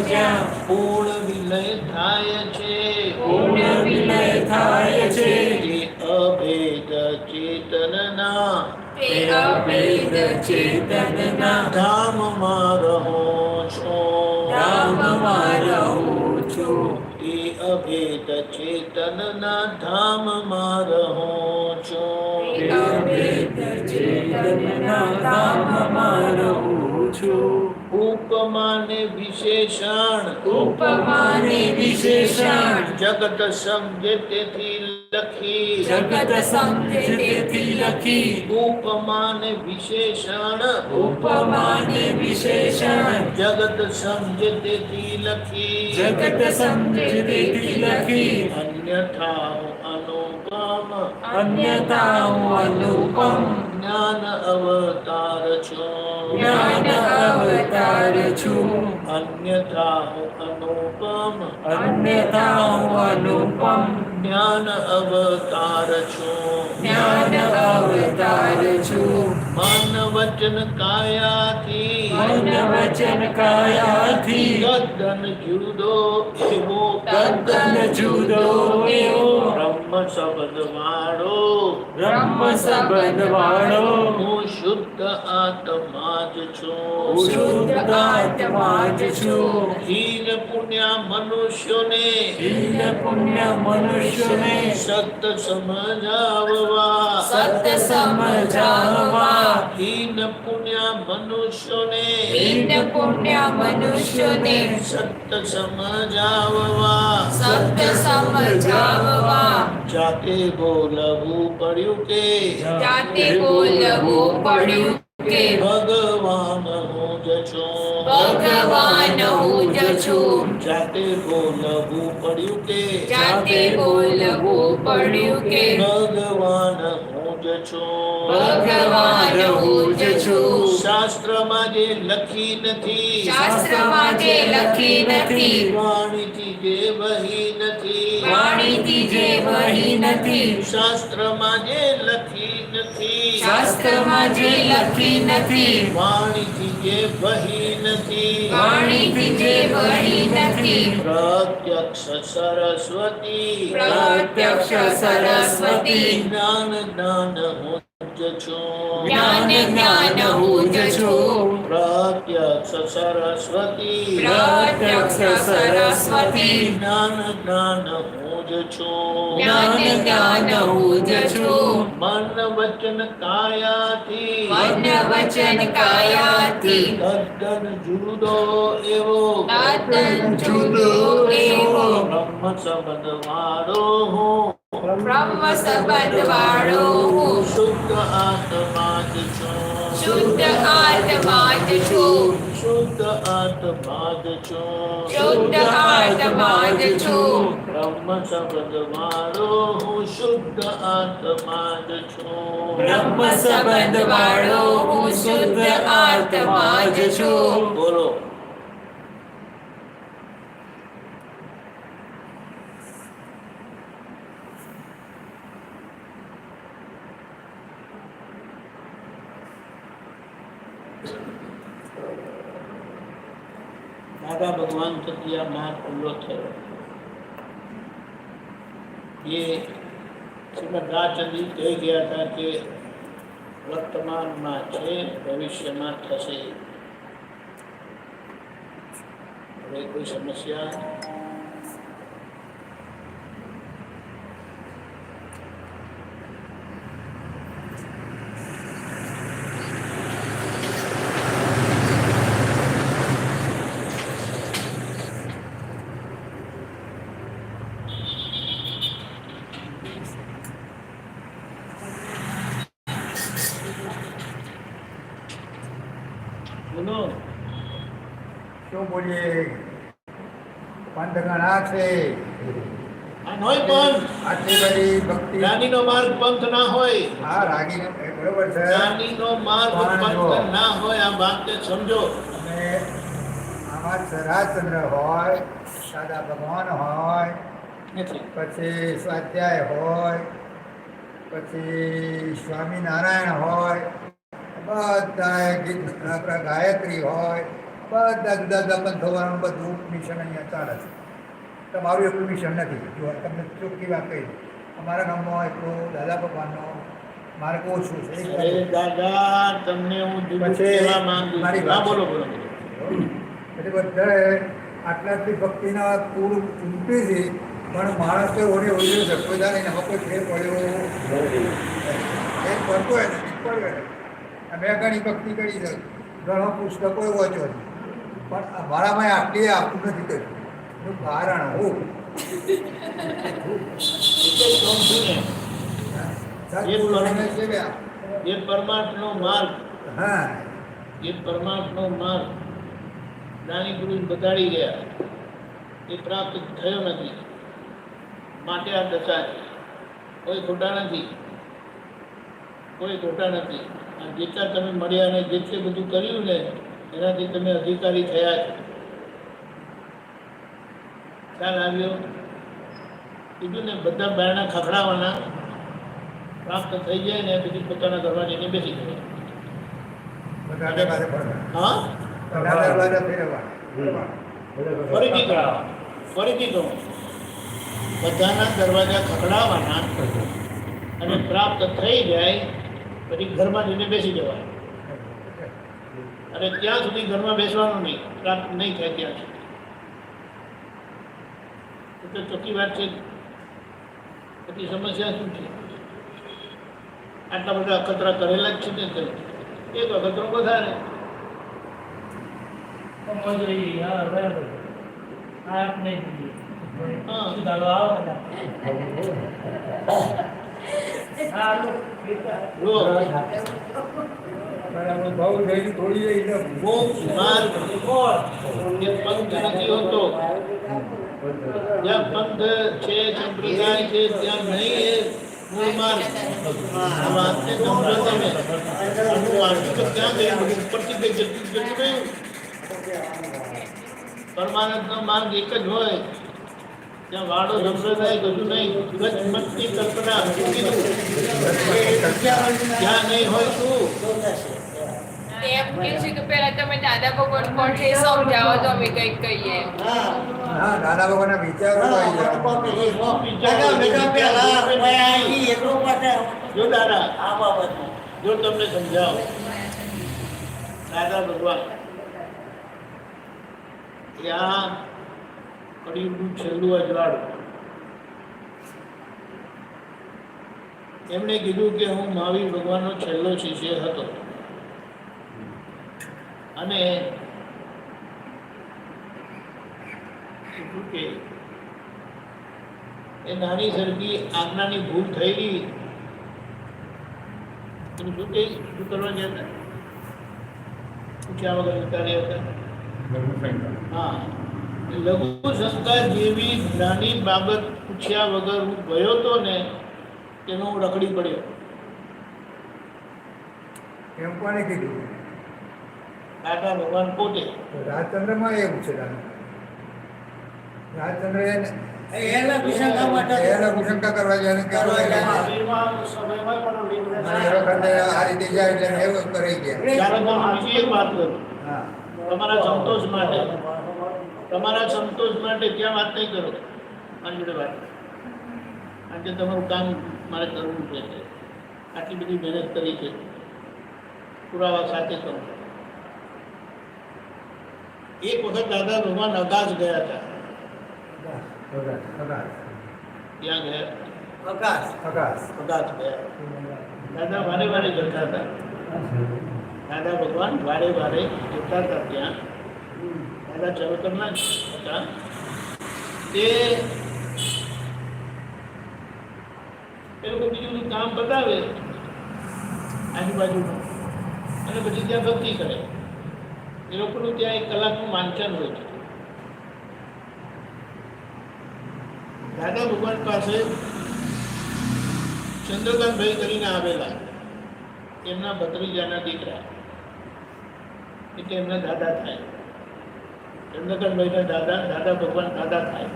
જ્યાં પૂર્ણ વિલય થાય છે, એ અભેદ ચેતનના ધામમાં રહું છું. એ અભેદ ચેતનના ધામમાં રહું છું. ઉપમાને વિશેષણ જગત સમજે તેથી લખી, ઉપમાને વિશેષણ જગત સમજે તેથી લખી, અન્યથા હું અનુપમ જ્ઞાન અવતાર છું. અન્યથા હું અનુપમ જ્ઞાન અવતાર છું. મન વચન કાયાથી તદ્દન જુદો એવો, બ્રહ્મ શબ્દ વાળો હું શુદ્ધ આત્મા જ છું. હીન પુણ્યા મનુષ્યોને સત્ય સમજાવવા, દીન પુણ્ય મનુષ્યોને દીન પુણ્ય મનુષ્યોને સત્ય સમજાવવા સત્ય સમજાવવા જાતે બોલવું પડ્યું કે જાતે બોલવું પડ્યું કે ભગવાન હું જ છું ભગવાન હું જ છું જાતે બોલવું પડ્યું કે જાતે બોલવું પડ્યું કે ભગવાન હું જ છું ભગવાન હું જ છું શાસ્ત્રમાં જે લખી નથી શાસ્ત્રમાં જે લખી નથી વાણીથી જે વહી નથી વાણીથી જે વહી નથી શાસ્ત્રમાં જે લખી નથી શાસ્ત્રમાં જે લખી નથી વાણીથી જે વહી નથી વાણીથી જે વહી નથી પ્રત્યક્ષ સરસ્વતી પ્રત્યક્ષ સરસ્વતી જ્ઞાન જ્ઞાન હું જ છું જ્ઞાન જ્ઞાન હું જ છું પ્રત્યક્ષ સરસ્વતી પ્રત્યક્ષ સરસ્વતી જ્ઞાન જ્ઞાન હું જ છું જ્ઞાન જ્ઞાન હું જ છું મન વચન કાયાથી મન વચન કાયાથી તદ્દન જુદો એવો તદ્દન જુદો એવો બ્રહ્મ સંબંધ વાળો હું બ્રહ્મ સંબંધ વાળો હું શુદ્ધ આત્મા જ છું શુદ્ધ આત્મા જ છું શુદ્ધ આત્મા જ છું શુદ્ધ આત્મા જ છું બ્રહ્મ સંબંધ વાળો હું શુદ્ધ આત્મા જ છું બ્રહ્મ સંબંધ વાળો હું શુદ્ધ આત્મા જ છું બોલો દાદા ભગવાન થકી આ માર્ગ ખુલ્લો થયો એ શ્રીમદ રાજચંદ્રજી કહી ગયા હતા કે વર્તમાનમાં છે ભવિષ્યમાં થશે હવે કોઈ સમસ્યા બોલો શું બોલીએ પંથ ઘણા છે આ નોય પણ આટલી બધી ભક્તિ જ્ઞાનીનો માર્ગ પંથ ના હોય હા રાગી બરોબર છે જ્ઞાનીનો માર્ગ પંથ ના હોય આ વાક્ય સમજો અને આમાં શરાચંદ્ર હોય દાદા ભગવાન હોય નથી પછી સ્વાધ્યાય હોય પછી સ્વામિનારાયણ હોય બધા ગીત આપણા ગાયત્રી હોય બધા જુદા જુદા પંથોવાળાનું બધું મિશન અહીંયા ચાલે છે તમારું એટલું મિશન નથી જો તમને ચોખ્ખી વાત કહી દઉં અમારા ગામમાં એટલું દાદા ભગવાનનો માર્ગ ઓછું છે અરે દાદા તમને હું જુદું પછી કહેવા માંગુ છું. મારી હા વાત બોલો બોલો એટલે બધાએ આટલાથી ભક્તિના પૂર ઉમટી છે પણ માણસ તો ઓને ઓળ્યો છે કોઈ દાડે એમાં કોઈ ફેર પડ્યો એ પડતો હોય ને પડ્યો ને મેં ઘણી ભક્તિ કરી છે ઘણા પુસ્તકો વાંચ્યો છે પણ અમારામાં આટલી આપતું નથી કર્યું એનું કારણ હું સદગુરુને સેવ્યા. એ પરમાર્થનો માર્ગ હા એ પરમાર્થનો માર્ગ જ્ઞાની પુરુષ બતાડી ગયા એ પ્રાપ્ત થયો નથી માટે આ દશા છે કોઈ ખોટા નથી કોઈ ખોટા નથી આ જેટલા તમે મળ્યા અને જેટલે બધું કર્યું ને એનાથી તમે અધિકારી થયા છો ખ્યાલ આવ્યો કીધું ને બધા બાયણા ખખડાવાના પ્રાપ્ત થઈ જાય ને પછી પોતાના ઘરમાં જઈને બેસી જાય બધાને પાસે ફરવા હા બધા દરવાજા ફેરવવા ફરીથી કહો ફરીથી કહો બધાના દરવાજા ખખડાવવાના અને પ્રાપ્ત થઈ જાય પછી ઘરમાં જઈને બેસી જવાય અને ત્યાં સુધી ઘરમાં બેસવાનું નહીં પ્રાપ્ત નહીં થાય ત્યાં સુધી તો ચોખ્ખી વાત છે પછી સમસ્યા શું છે આટલા બધા અખતરા કરેલા જ છે ને એક વખતનો વધારે. હા. જો બરાબર બહુ થયેલી થોડી રહી છે. મોક્ષ માર્ગ એ પંથ નથી હોતો. જ્યાં પંથ છે, સંપ્રદાય છે, ત્યાં નહીં એ મૂળ માર્ગ. આ વાતને સમજો તમે. આનું વાંચું તો ક્યાં ગયું? બધું ઉપરથી કંઈ જતું ગયું. પરમાનંદનો માર્ગ એક જ હોય. ત્યાં વાળો સંપ્રદાય બધું નહીં. ગજમતની કલ્પના કીધું. ત્યાં નહીં હોય શું? એમ કે છે કે પહેલા તમે દાદા ભગવાન કોણ છે એ સમજાવો તો અમે કંઈક કહીએ. હા દાદા ભગવાનના વિચારો આવી જાય. જો દાદા જો તમને સમજાવો, દાદા ભગવાન ત્યાં કળિયુગનું છેલ્લું અજવાળું, એમણે કીધું કે હું મહાવીર ભગવાનનો છેલ્લો શિષ્ય હતો અને શું કે એ નાની સરખી આજ્ઞાની ભૂલ થઈ ગઈ. શું કરવા ગયા હતા? પૂછ્યા વગર ઉતાર્યા હતા. હા, લઘુ શંકા જેવી નાની બાબત પૂછ્યા વગર હું ગયો હતો ને તેનો હું રખડી પડ્યો. એમ કોને કીધું? દાદા ભગવાન પોતે. રાજચંદ્રમાં એવું છે દાદા. રાજચંદ્ર એના વિશંકા માટે એના કુશંકા કરવા જાય ને કરવા જાય. અને એ વખતે આ રીતે જાય એટલે એવું કરી ગયા. ત્યારે હું બીજી એક વાત કરું હા તમારા સંતોષ માટે. તમારા સંતોષ માટે ક્યાં વાત નહીં કરો. મારી જોડે વાત આજે તમારું કામ મારે કરવું છે. આટલી બધી મહેનત કરી છે, પુરાવા સાથે કરો. એક વખત દાદા ભગવાન અગાસ ગયા હતા. ત્યાં ગયા પ્રકાશ પ્રકાશ અગાસ ગયા. દાદા વારે વારે જતા હતા. દાદા ભગવાન વારે વારે જતા હતા ત્યાં. દાદા ચરોતરના જ હતા. તે એ લોકો બીજું કામ બતાવે આજુબાજુનું અને પછી ત્યાં ભક્તિ કરે. એ લોકોનું ત્યાં 1 કલાકનું વાંચન હોય છે. દાદા ભગવાન પાસે ચંદ્રકાંતભાઈ કરીને આવેલા, એમના ભત્રીજાના દીકરા, એટલે એમના દાદા થાય. ચંદ્રકાંતભાઈના દાદા ભગવાન દાદા થાય.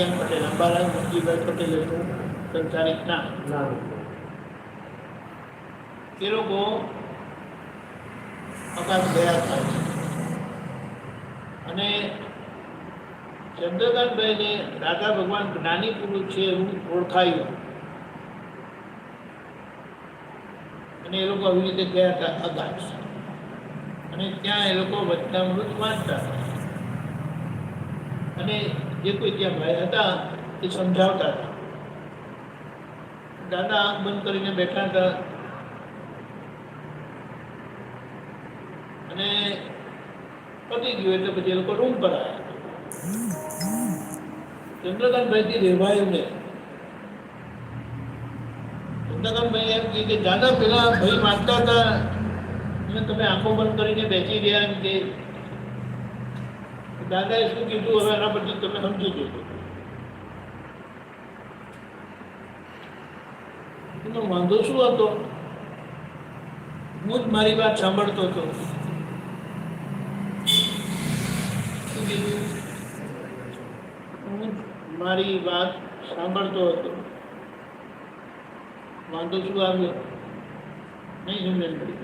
એમ પટેલ, અંબાલાલ મુરજીભાઈ પટેલ એમનું સંસારિક નામ. એ લોકો અકાશ ગયા થાય અને ચંદ્રકાંતભાઈને દાદા ભગવાન જ્ઞાની પુરુષ છે એવું ઓળખાયું અને એ લોકો આવી રીતે ગયા હતા અગાશ. અને ત્યાં એ લોકો વચનામૃત વાંચતા અને જે કોઈ ત્યાં ભાઈ હતા એ સમજાવતા હતા. દાદા આંખ બંધ કરીને બેઠા હતા અને પતી ગયું એટલે પછી એ લોકો રૂમ પર આવ્યા. ચંદ્રકાંતભાઈથી રહેવાયું નહીં. ચંદ્રકાંતભાઈ એમ કહે કે દાદા પેલા ભાઈ વાંચતા હતા અને તમે આંખો બંધ કરીને બેસી રહ્યા એમ કે દાદાએ શું કીધું હવે એના પછી તમે સમજી જજો. એનો વાંધો શું હતો? હું જ મારી વાત સાંભળતો હતો. શું કીધું? હું જ મારી વાત સાંભળતો હતો. વાંધો શું આવ્યો? નહીં સમજણ પડી.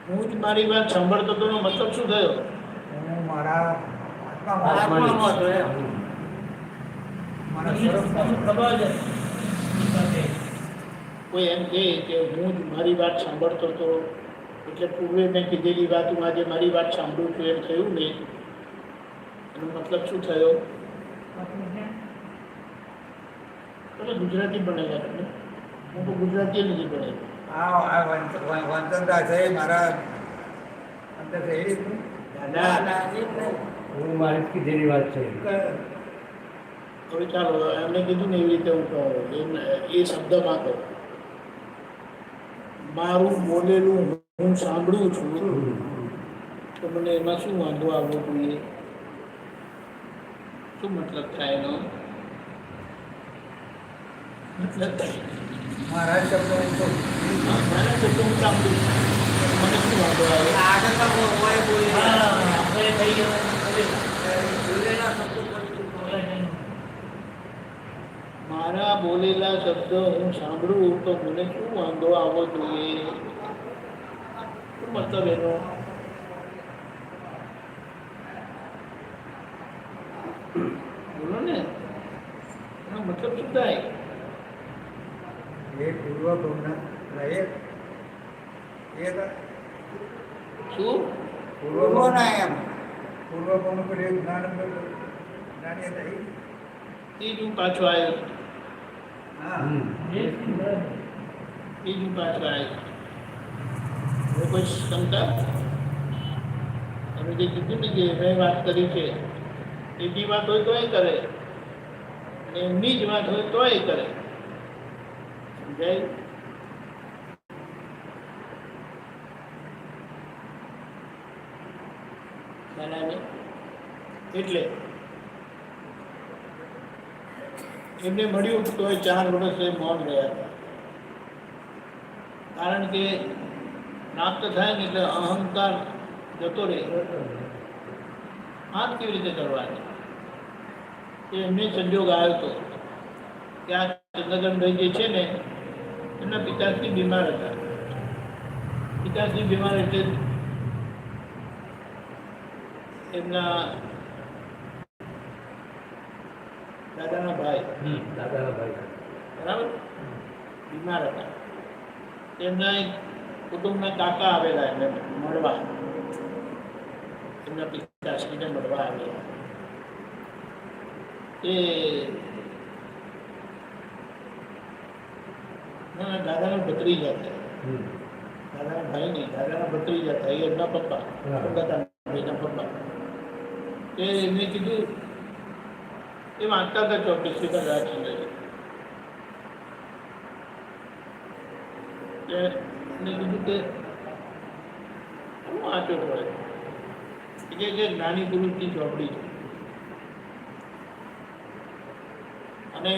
હું જ મારી વાત સાંભળતો હતો એનો મતલબ શું થયો? હું મારા આત્મામાં હતો એમ. મારા સ્વરૂપમાં કોઈ એમ કહે કે હું જ મારી વાત સાંભળતો હતો એટલે પૂર્વે મેં કીધેલી વાત હું આજે મારી વાત સાંભળું છું એમ થયું ને, એનો મતલબ શું થયો? તમે ગુજરાતી ભણેલા તમે? હું તો ગુજરાતી નથી ભણેલો. આ વંચનદાસ છે મારા અંદર છે એ રીતનું ના ના એ જ નહીં. હું મારી જ કીધેલી વાત છે હવે ચાલો એમને કીધું ને એવી રીતે હું કહું એ શબ્દમાં કહું મારું બોલેલું હું સાંભળું છું તો મને એમાં શું વાંધો આવવો જોઈએ? શું મતલબ થાય એનો? મતલબ થાય મારા શબ્દો હું તો મારા શબ્દો હું સાંભળું છું. મને શું વાંધો આવે? આગળના હોય બોલે આપણે થઈ ગયા બોલેલા શબ્દો પરથી બોલે નહીં. મારા બોલેલા શબ્દ હું સાંભળું તો મને શું વાંધો આવવો જોઈએ? શું મતલબ એનો? બોલો ને એનો મતલબ શું થાય? એ પૂર્વ ભવના રહે એ શું પૂર્વના એમ પૂર્વ ભવન પર એક જ્ઞાની હતા એ ત્રીજું પાછું આવ્યું. હા ત્રીજું પાછું આવ્યું. હવે કોઈ શંકા? તમે જે કીધું ને કે મેં વાત કરી છે એની વાત હોય તો એ કરે અને એમની જ વાત હોય તો એ કરે. સમજાય? એટલે એમને મળ્યું તો એ 4 વર્ષ એ મૌન રહ્યા હતા. કારણ કે પ્રાપ્ત થાય ને એટલે અહંકાર જતો રહે. વાત કેવી રીતે કરવાની? એ એમને સંજોગ આવ્યો હતો કે આ ચંદ્રકાંતભાઈ જે છે ને એમના પિતાશ્રી બીમાર હતા. પિતાશ્રી બીમાર એટલે એમના દાદાના ભાઈ દાદાના ભાઈ બરાબર બીમાર હતા. એમના એક કુટુંબના કાકા આવેલા એમને મળવા, એમના પિતાશ્રીને મળવા આવેલા. એ દાદાના ભત્રીજા હતા. દાદાના ભાઈ નહીં, દાદાના ભત્રીજા હતા. એ એમના પપ્પા, દાદાના પપ્પા. એમને કીધું એ વાંચતા હતા ચોપડી શ્રીધર રાજચંદ્ર. એમને કીધું કે હું વાંચ્યો પડે કે જ્ઞાની પુરુષની ચોપડી છે અને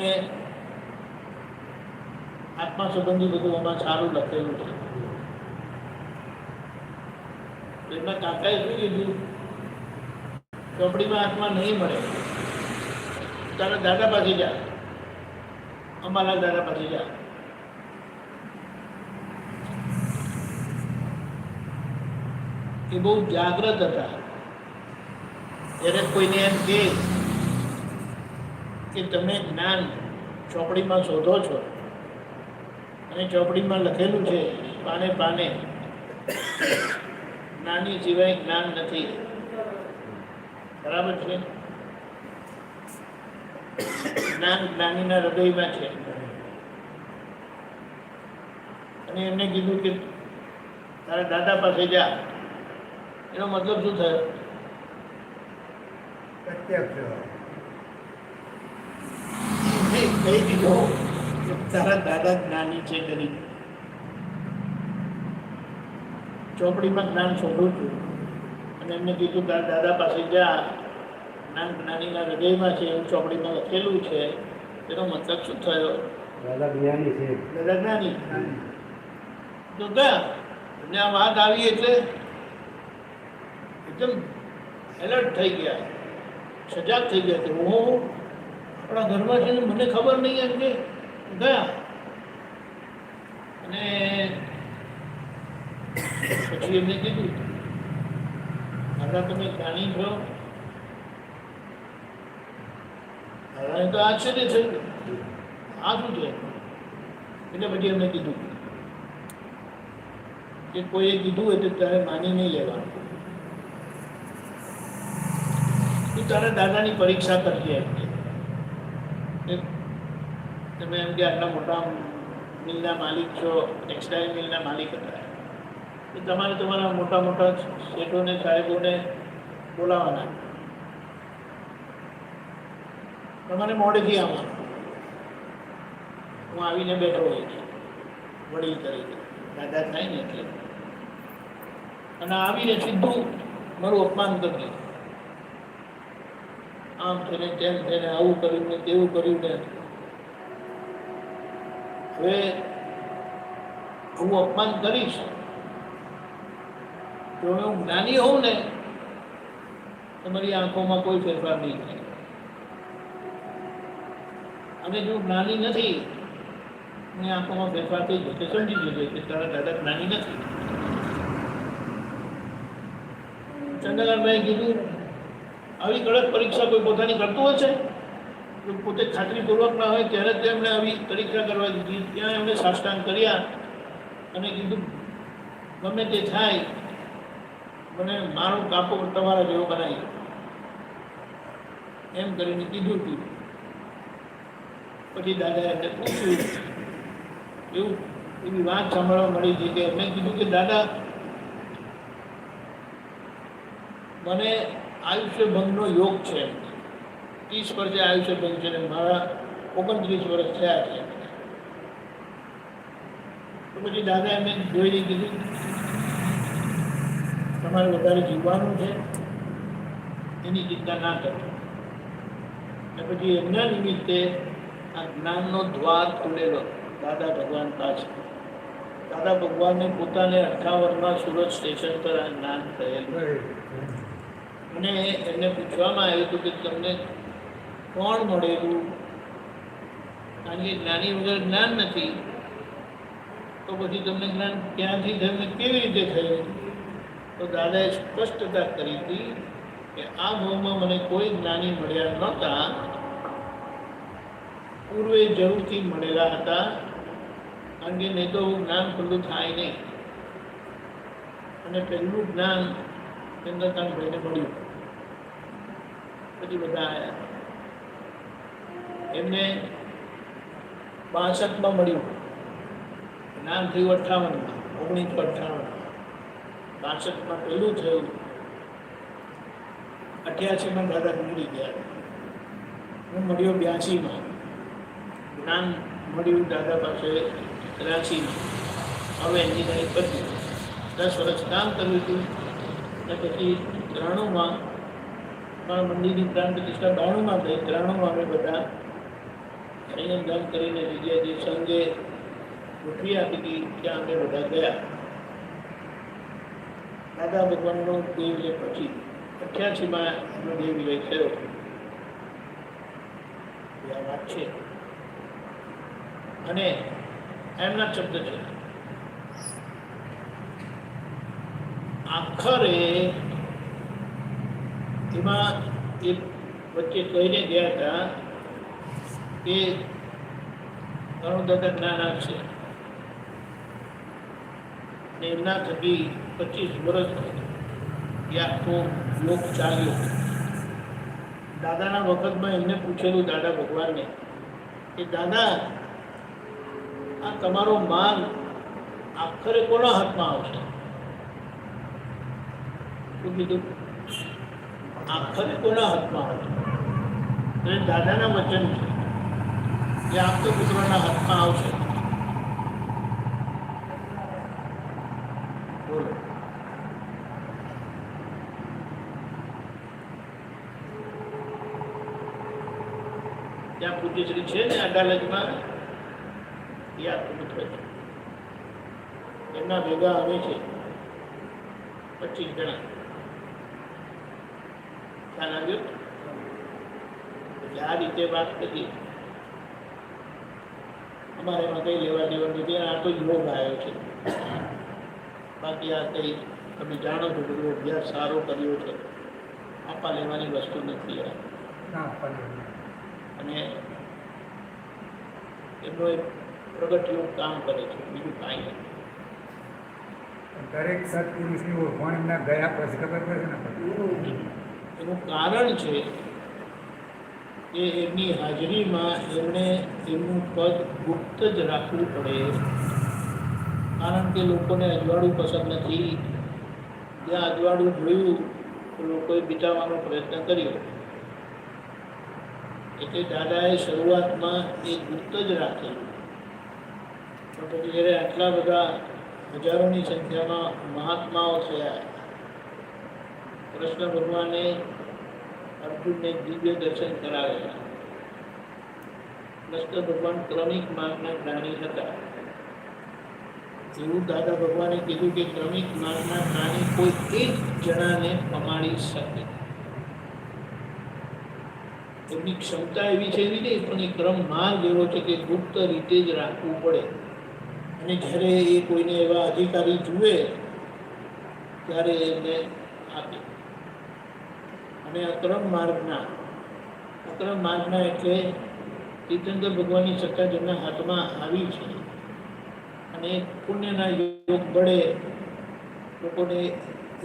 આત્મા સંબંધી બધું એમાં સારું લખેલું છે. એમના કાકાએ શું કીધું? ચોપડીમાં આત્મા નહીં મળે, તારા દાદા પાસે જા, અમારા દાદા પાસે જા. એ બહુ જાગ્રત હતા. જ્યારે કોઈને એમ કહે કે તમે જ્ઞાન ચોપડીમાં શોધો છો અને ચોપડીમાં લખેલું છે પાને પાને જ્ઞાની સિવાય જ્ઞાન નથી, બરાબર છે? જ્ઞાન જ્ઞાનીના હૃદયમાં છે. અને એમને કીધું કે તારા દાદા પાસે જા. એનો મતલબ શું થયો? પ્રત્યક્ષ કહી દીધું કે તારા દાદા જ્ઞાની છે કરી. ચોપડીમાં જ્ઞાન શોધું છું અને એમને કીધું તારા દાદા પાસે જા, જ્ઞાન જ્ઞાનીના હૃદયમાં છે એવું ચોપડીમાં લખેલું છે. એનો મતલબ શું થયો? દાદા જ્ઞાની છે. દાદા જ્ઞાની તો ગયા. અને આ વાત આવી એટલે એકદમ એલર્ટ થઈ ગયા, સજાગ થઈ ગયા કે હું આપણા ઘરમાં છે ને મને ખબર નહીં એમ કે ગયા. અને પછી એમને કીધું દાદા તમે જ્ઞાની છો? દાદાને તો આશ્ચર્ય થયું, આ શું છે? એટલે પછી એમને કીધું કે કોઈએ કીધું હોય તો તારે માની નહીં લેવાનું. તું તારા દાદાની પરીક્ષા કરજે એમ કે તમે એમ કે આટલા મોટા મિલના માલિક છો, ટેક્સટાઇલ મિલના માલિક હતા, તો તમારે તમારા મોટા મોટા શેઠોને સાહેબોને બોલાવવાના, તમારે મોડેથી આવવાનું. હું આવીને બેઠો હોય છે વડીલ તરીકે, દાદા થાય ને એટલે, અને આવીને સીધું મારું અપમાન કરી દીધું. આમ થઈને તેમ થઈને આવું કર્યું ને તેવું કર્યું ને. હવે હું અપમાન કરીશ જો હું જ્ઞાની હોઉં ને, તમારી આંખોમાં કોઈ ફેરફાર નહીં થાય. અને જો જ્ઞાની નથી, એની આંખોમાં ફેરફાર થઈ જશે, સમજી જશે કે તારા દાદા જ્ઞાની નથી. ચંદ્રકાંતભાઈ કીધું, આવી કડક પરીક્ષા કોઈ પોતાની કરતું હશે? જો પોતે ખાતરીપૂર્વક ના હોય ત્યારે જ એમણે આવી પરીક્ષા કરવા દીધી. ત્યાં એમણે સાષ્ટાંગ કર્યા અને કીધું, ગમે તે થાય મને મારો કાપો તમારા જેવો બનાવી એમ કરીને કીધું હતું. પછી દાદાએ એમને પૂછ્યું, એવી વાત સાંભળવા મળી હતી કે એમણે કીધું કે દાદા, મને આયુષ્ય ભંગનો યોગ છે, 30 વર્ષે આયુષ્ય ભંગ છે ને મારા 29 વર્ષ થયા છે. તો પછી દાદા એમને જોઈને કીધું, તમારે વધારે જીવવાનું છે, એની ચિંતા ના કરો. અને પછી એમના નિમિત્તે આ જ્ઞાનનો દ્વાર ખુલેલો દાદા ભગવાન પાસે. દાદા ભગવાનને પોતાને 58માં સુરત સ્ટેશન પર આ જ્ઞાન થયેલું. અને એમને પૂછવામાં આવ્યું હતું કે તમને કોણ મળેલું? કારણ કે જ્ઞાની વગર જ્ઞાન નથી, તો પછી તમને જ્ઞાન ક્યાંથી થયું, કેવી રીતે થયું? તો દાદાએ સ્પષ્ટતા કરી હતી કે આ ભાવમાં મને કોઈ જ્ઞાની મળ્યા નહોતા, પૂર્વે જરૂરથી મળેલા હતા, કારણ કે નહીં તો જ્ઞાન ખુલ્લું થાય નહીં. અને પહેલું જ્ઞાન ચંદ્રકાંતભાઈને મળ્યું. પછી બધા આવ્યા. એમને 62માં મળ્યું, જ્ઞાન થયું 58માં, 1958. 62માં પહેલું થયું, 88માં દાદા ગુજરી ગયા. હું મળ્યો 82માં, જ્ઞાન મળ્યું દાદા પાસે 83માં. હવે એન્જિનિયરિંગ કર્યું, 10 વર્ષ કામ કર્યું હતું. અને પછી 93માં મારા મંદિરની પ્રાણ પ્રતિષ્ઠા 92માં થઈ. 93માં અમે બધા સંયમ ધામ કરીને જગ્યાએ જે સંઘે ગોઠવી આપી હતી ત્યાં અમે બધા ગયા. દાદા ભગવાનનો દેવ વિલય પછી 88માં એમનો દેવ વિલય થયો. આ વાત છે. અને એમના શબ્દ છે, આખરે એમાં એ વચ્ચે કહીને ગયા હતા કે ઘણું દાદા જ્ઞાન આપશે. અને એમના થકી 25 વર્ષ એ આખો યોગ ચાલ્યો. દાદાના વખતમાં એમને પૂછેલું દાદા ભગવાનને કે દાદા, આ તમારો માલ આખરે કોના હાથમાં આવશે? શું કીધું? આખરે કોના હાથમાં આવશે? એટલે દાદાના વચન છે કે આપતો પુત્રના હાથમાં આવશે. બોલો. ત્યાં પૂજ્યશ્રી છે ને અડાલજમાં, એ આપતો પુત્ર છે. એમના ભેગા અમે છે 25 જણા. ખ્યાલ આવ્યો? એટલે આ રીતે વાત કરી. અમારે એમાં કંઈ લેવા દેવા નથી. આ તો યોગ આવ્યો છે. બાકી આ કંઈ તમે જાણો છો બધો અભ્યાસ સારો કર્યો છે. આપવા લેવાની વસ્તુ નથી આ. અને એમનો એક પ્રગટ યોગ કામ કરે છે, બીજું કાંઈ નથી. દરેક સત્પુરુષની ઓળખાણ એમના ગયા પછી ખબર પડે ને. એનું કારણ છે એ એમની હાજરીમાં એમણે એમનું પદ ગુપ્ત જ રાખવું પડે, કારણ કે લોકોને અજવાળું પસંદ નથી. જ્યાં અજવાળું જોયું તો લોકોએ બિતાવવાનો પ્રયત્ન કર્યો, એટલે દાદાએ શરૂઆતમાં એ ગુપ્ત જ રાખેલું. પણ પછી જ્યારે આટલા બધા હજારોની સંખ્યામાં મહાત્માઓ થયા, કૃષ્ણ ભગવાને અર્જુનને દિવ્ય દર્શન કરાવેલા. કૃષ્ણ ભગવાન ક્રમિક માર્ગના જ્ઞાની હતા. એવું દાદા ભગવાને કીધું કે ક્રમિક માર્ગના જ્ઞાની કોઈ એક જણાને પમાડી શકે. એમની ક્ષમતા એવી છે એવી નહીં, પણ એ ક્રમ માર્ગ એવો છે કે ગુપ્ત રીતે જ રાખવું પડે. અને જ્યારે એ કોઈને એવા અધિકારી જુએ ત્યારે એમને આપે. અને અક્રમ માર્ગના એટલે તીર્થંકર ભગવાનની સત્તા જેમના હાથમાં આવી છે, અને પુણ્યના યોગ બળે લોકોને એ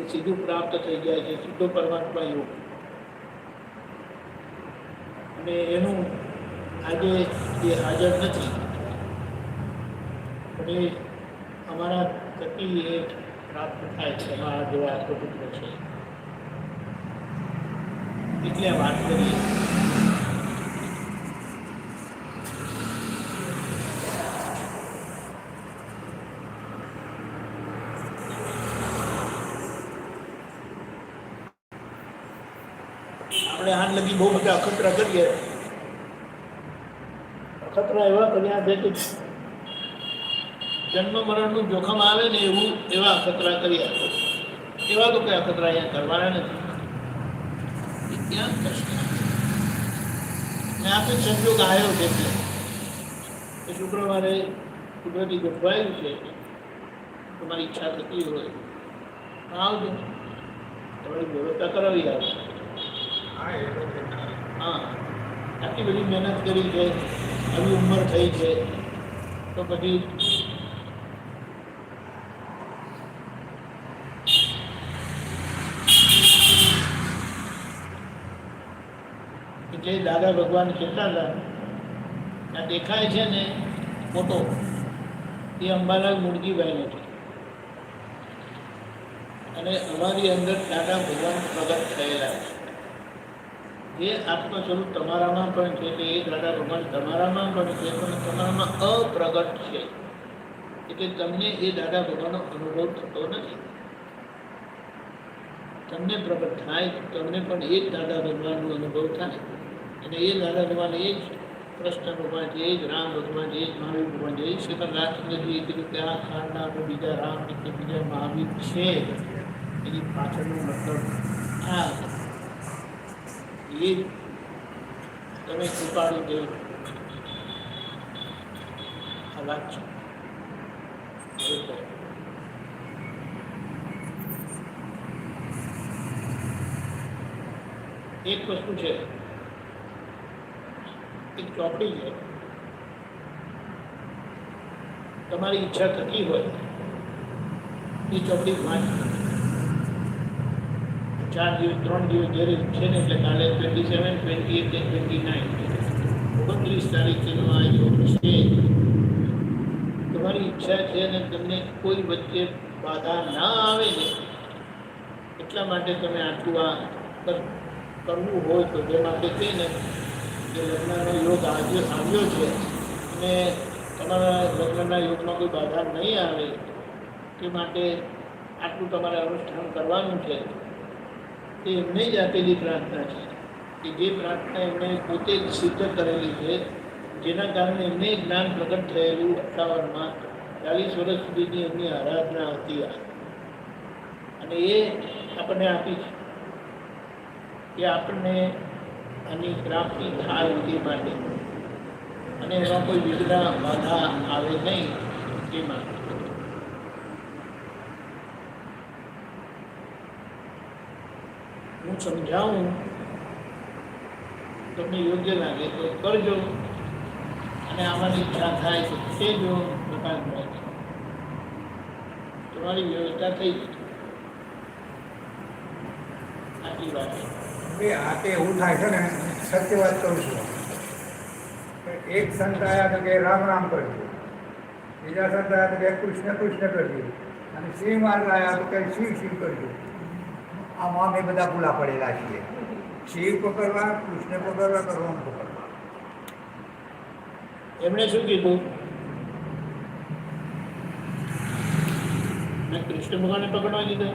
સીધું પ્રાપ્ત થઈ જાય છે, સીધો પરમાત્મા યોગ. અને એનું આજે એ હાજર નથી, પણ એ અમારા થકી એ પ્રાપ્ત થાય છે. અમારા જેવા સ્વતંત્ર છે એટલે આ વાત કરીએ. આપણે હાથ લગી બહુ બધા અખતરા કરીએ. અખતરા એવા કર્યા છે કે જન્મ મરણનું જોખમ આવે ને એવા અખતરા કર્યા. એવા તો કઈ અખતરા અહીંયા કરવાના નથી. ક્યાં કરશે? મેં આપણે સંજોગ આવ્યો છે કે શુક્રવારે કુદરતી ગોઠવાયું છે, તમારી ઈચ્છા થતી હોય આવજો, તમારી વ્યવસ્થા કરાવી આવશે. હા, આટલી બધી મહેનત કરી છે, આવી ઉંમર થઈ છે, તો પછી એટલે દાદા ભગવાન કહેતા હતા, આ દેખાય છે ને ફોટો, એ અંબાલાલ મુરગીભાઈનો છે. અને અમારી અંદર દાદા ભગવાન પ્રગટ થયેલા છે. જે આત્મ સ્વરૂપ તમારામાં પણ છે, તે એ દાદા ભગવાન તમારામાં પણ છે, પણ તમારામાં અપ્રગટ છે. એટલે તમને એ દાદા ભગવાનનો અનુભવ થતો નથી. તમને પ્રગટ થાય તમને પણ એ જ દાદા ભગવાનનો અનુભવ થાય. અને એ દાદા ભગવાન એ જ કૃષ્ણ ભગવાન છે, એ જ રામ ભગવાન છે, એ જ મહાવીર ભગવાન છે. એ શ્રીમદ રાજચંદ્રજીએ કીધું કે આ ખારના બીજા રામ કે બીજા મહાવીર છે, એની પાછળનો મતલબ આ એ તમે કૃપાળુ દેવ આ વાત છે. એક વસ્તુ છે, એક ચોપડી છે, તમારી ઈચ્છા થતી હોય એ ચોપડી વાંચ. 4 દિવસ 3 દિવસ જ્યારે છે ને, એટલે કાલે 27, 28 અને 29 29 તારીખેનો આ યોગ છે. તમારી ઈચ્છા છે અને તમને કોઈ વચ્ચે બાધા ના આવે ને, એટલા માટે તમે આટલું આ કરવું હોય તો જે માટે કહીને કે લગ્નનો યોગ આવ્યો છે અને તમારા લગ્નના યોગમાં કોઈ બાધા નહીં આવે તે માટે આટલું તમારે અનુષ્ઠાન કરવાનું છે. એ એમને જ આપેલી પ્રાર્થના છે કે જે પ્રાર્થના એમણે પોતે જ સિદ્ધ કરેલી છે, જેના કારણે એમને જ્ઞાન પ્રગટ થયેલું 58માં 40 વર્ષ સુધીની એમની આરાધના હતી અને એ આપણને આપી છે કે આપણને આની પ્રાપ્તિ થાય તે માટે, અને એમાં કોઈ વિઘ્ન બાધા આવે નહીં તે માટે. હું સમજાવું તમને યોગ્ય લાગે તો કરજો, અને આમાંની ઈચ્છા થાય તો કહેજો. તમારી વ્યવસ્થા થઈ ગઈ. આટલી વાત આ તે એવું થાય છે ને, સત્ય વાત કહું છું. એક સંત આવ્યા તો કે રામ રામ કરજો, બીજા સંત આવ્યા તો કે કૃષ્ણ કૃષ્ણ કરજો, અને શિવ માર્ગ આવ્યા તો કે શિવ શિવ કરજો. આમાં અમે બધા ભૂલા પડેલા છીએ. શિવ પકડવા, કૃષ્ણ પકડવા, રામ પકડવા. એમણે શું કીધું? મેં કૃષ્ણ ભગવાનને પકડવા કીધા,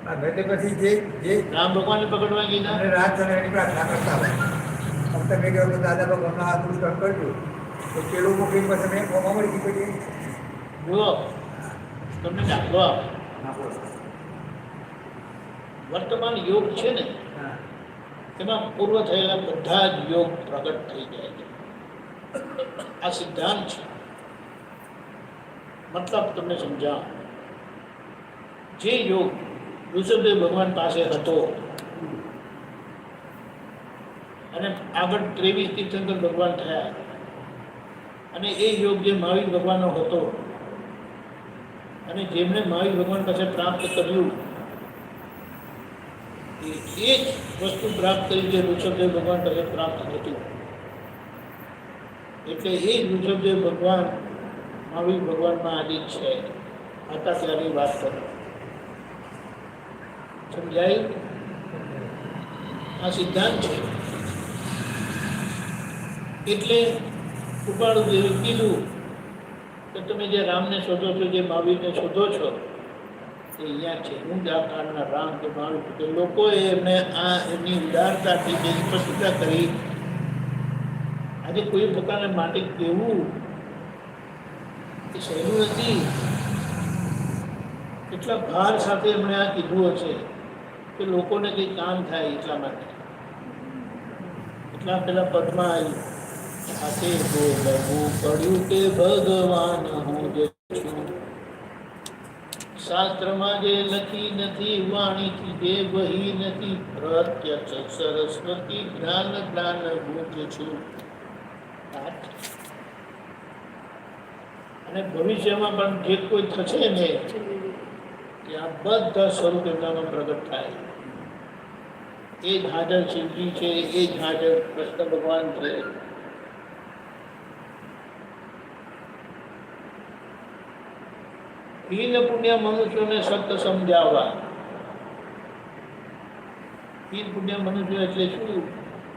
હવે તે પછી જે રામ ભગવાનને પકડવા કીધા. અને રાત અને એની પ્રાર્થના કરતા હોય. તમે કહો તો દાદા ભગવાનના આ પુસ્તક કરજો, તો પેલું મૂકીને પછી મેં ફોમાં મળી ગઈ. જુઓ, તમને દાખલો આપો. વર્તમાન યોગ છે ને, એમાં પૂર્વ થયેલા બધા જ યોગ પ્રગટ થઈ જાય છે. આ સિદ્ધાંત છે. મતલબ તમને સમજાવ, જે યોગ ઋષભદેવ ભગવાન પાસે હતો અને આગળ 23 તીર્થંકર ભગવાન થયા, અને એ યોગ જે મહાવીર ભગવાનનો હતો અને જેમણે મહાવીર ભગવાન પાસે પ્રાપ્ત કર્યું, એ જ વસ્તુ પ્રાપ્ત કરી જે ઋષભદેવ ભગવાન પાસે પ્રાપ્ત થતું. એટલે એ જ ઋષભદેવ ભગવાન મહાવીર ભગવાનમાં આજે છે. હતા ત્યારની વાત કરો. સમજાયું? આ સિદ્ધાંત છે. એટલે કૃપાળુદેવે કીધું કે તમે જે રામને શોધો છો, જે મહાવીરને શોધો છો, એ અહીંયા છે. હું જ આ કાળના રામ કે મહાવીર. કે લોકોએ એમને આ એમની ઉદારતાથી જે સ્પષ્ટતા કરી. આજે કોઈ પોતાને માટે કહેવું એ સહેલું નથી. કેટલા ભાર સાથે એમણે આ કીધું હશે કે લોકોને કંઈ કામ થાય એટલા માટે. એટલા પેલા પદમાં આવ્યું, સાથે બોલવું પડ્યું કે ભગવાન હું જ છું. શાસ્ત્રમાં જે લખી નથી, વાણીથી જે વહી નથી, પ્રત્યક્ષ સરસ્વતી જ્ઞાન જ્ઞાન હું જ છું. અને ભવિષ્યમાં પણ જે કોઈ થશે ને, ત્યાં બધા સ્વરૂપ એમનામાં પ્રગટ થાય. એ જ હાજર શિવજી છે, એ જ હાજર કૃષ્ણ ભગવાન છે. હીન પુણ્ય મનુષ્યોને સત્ય સમજાવવા. હીન પુણ્ય મનુષ્ય એટલે શું?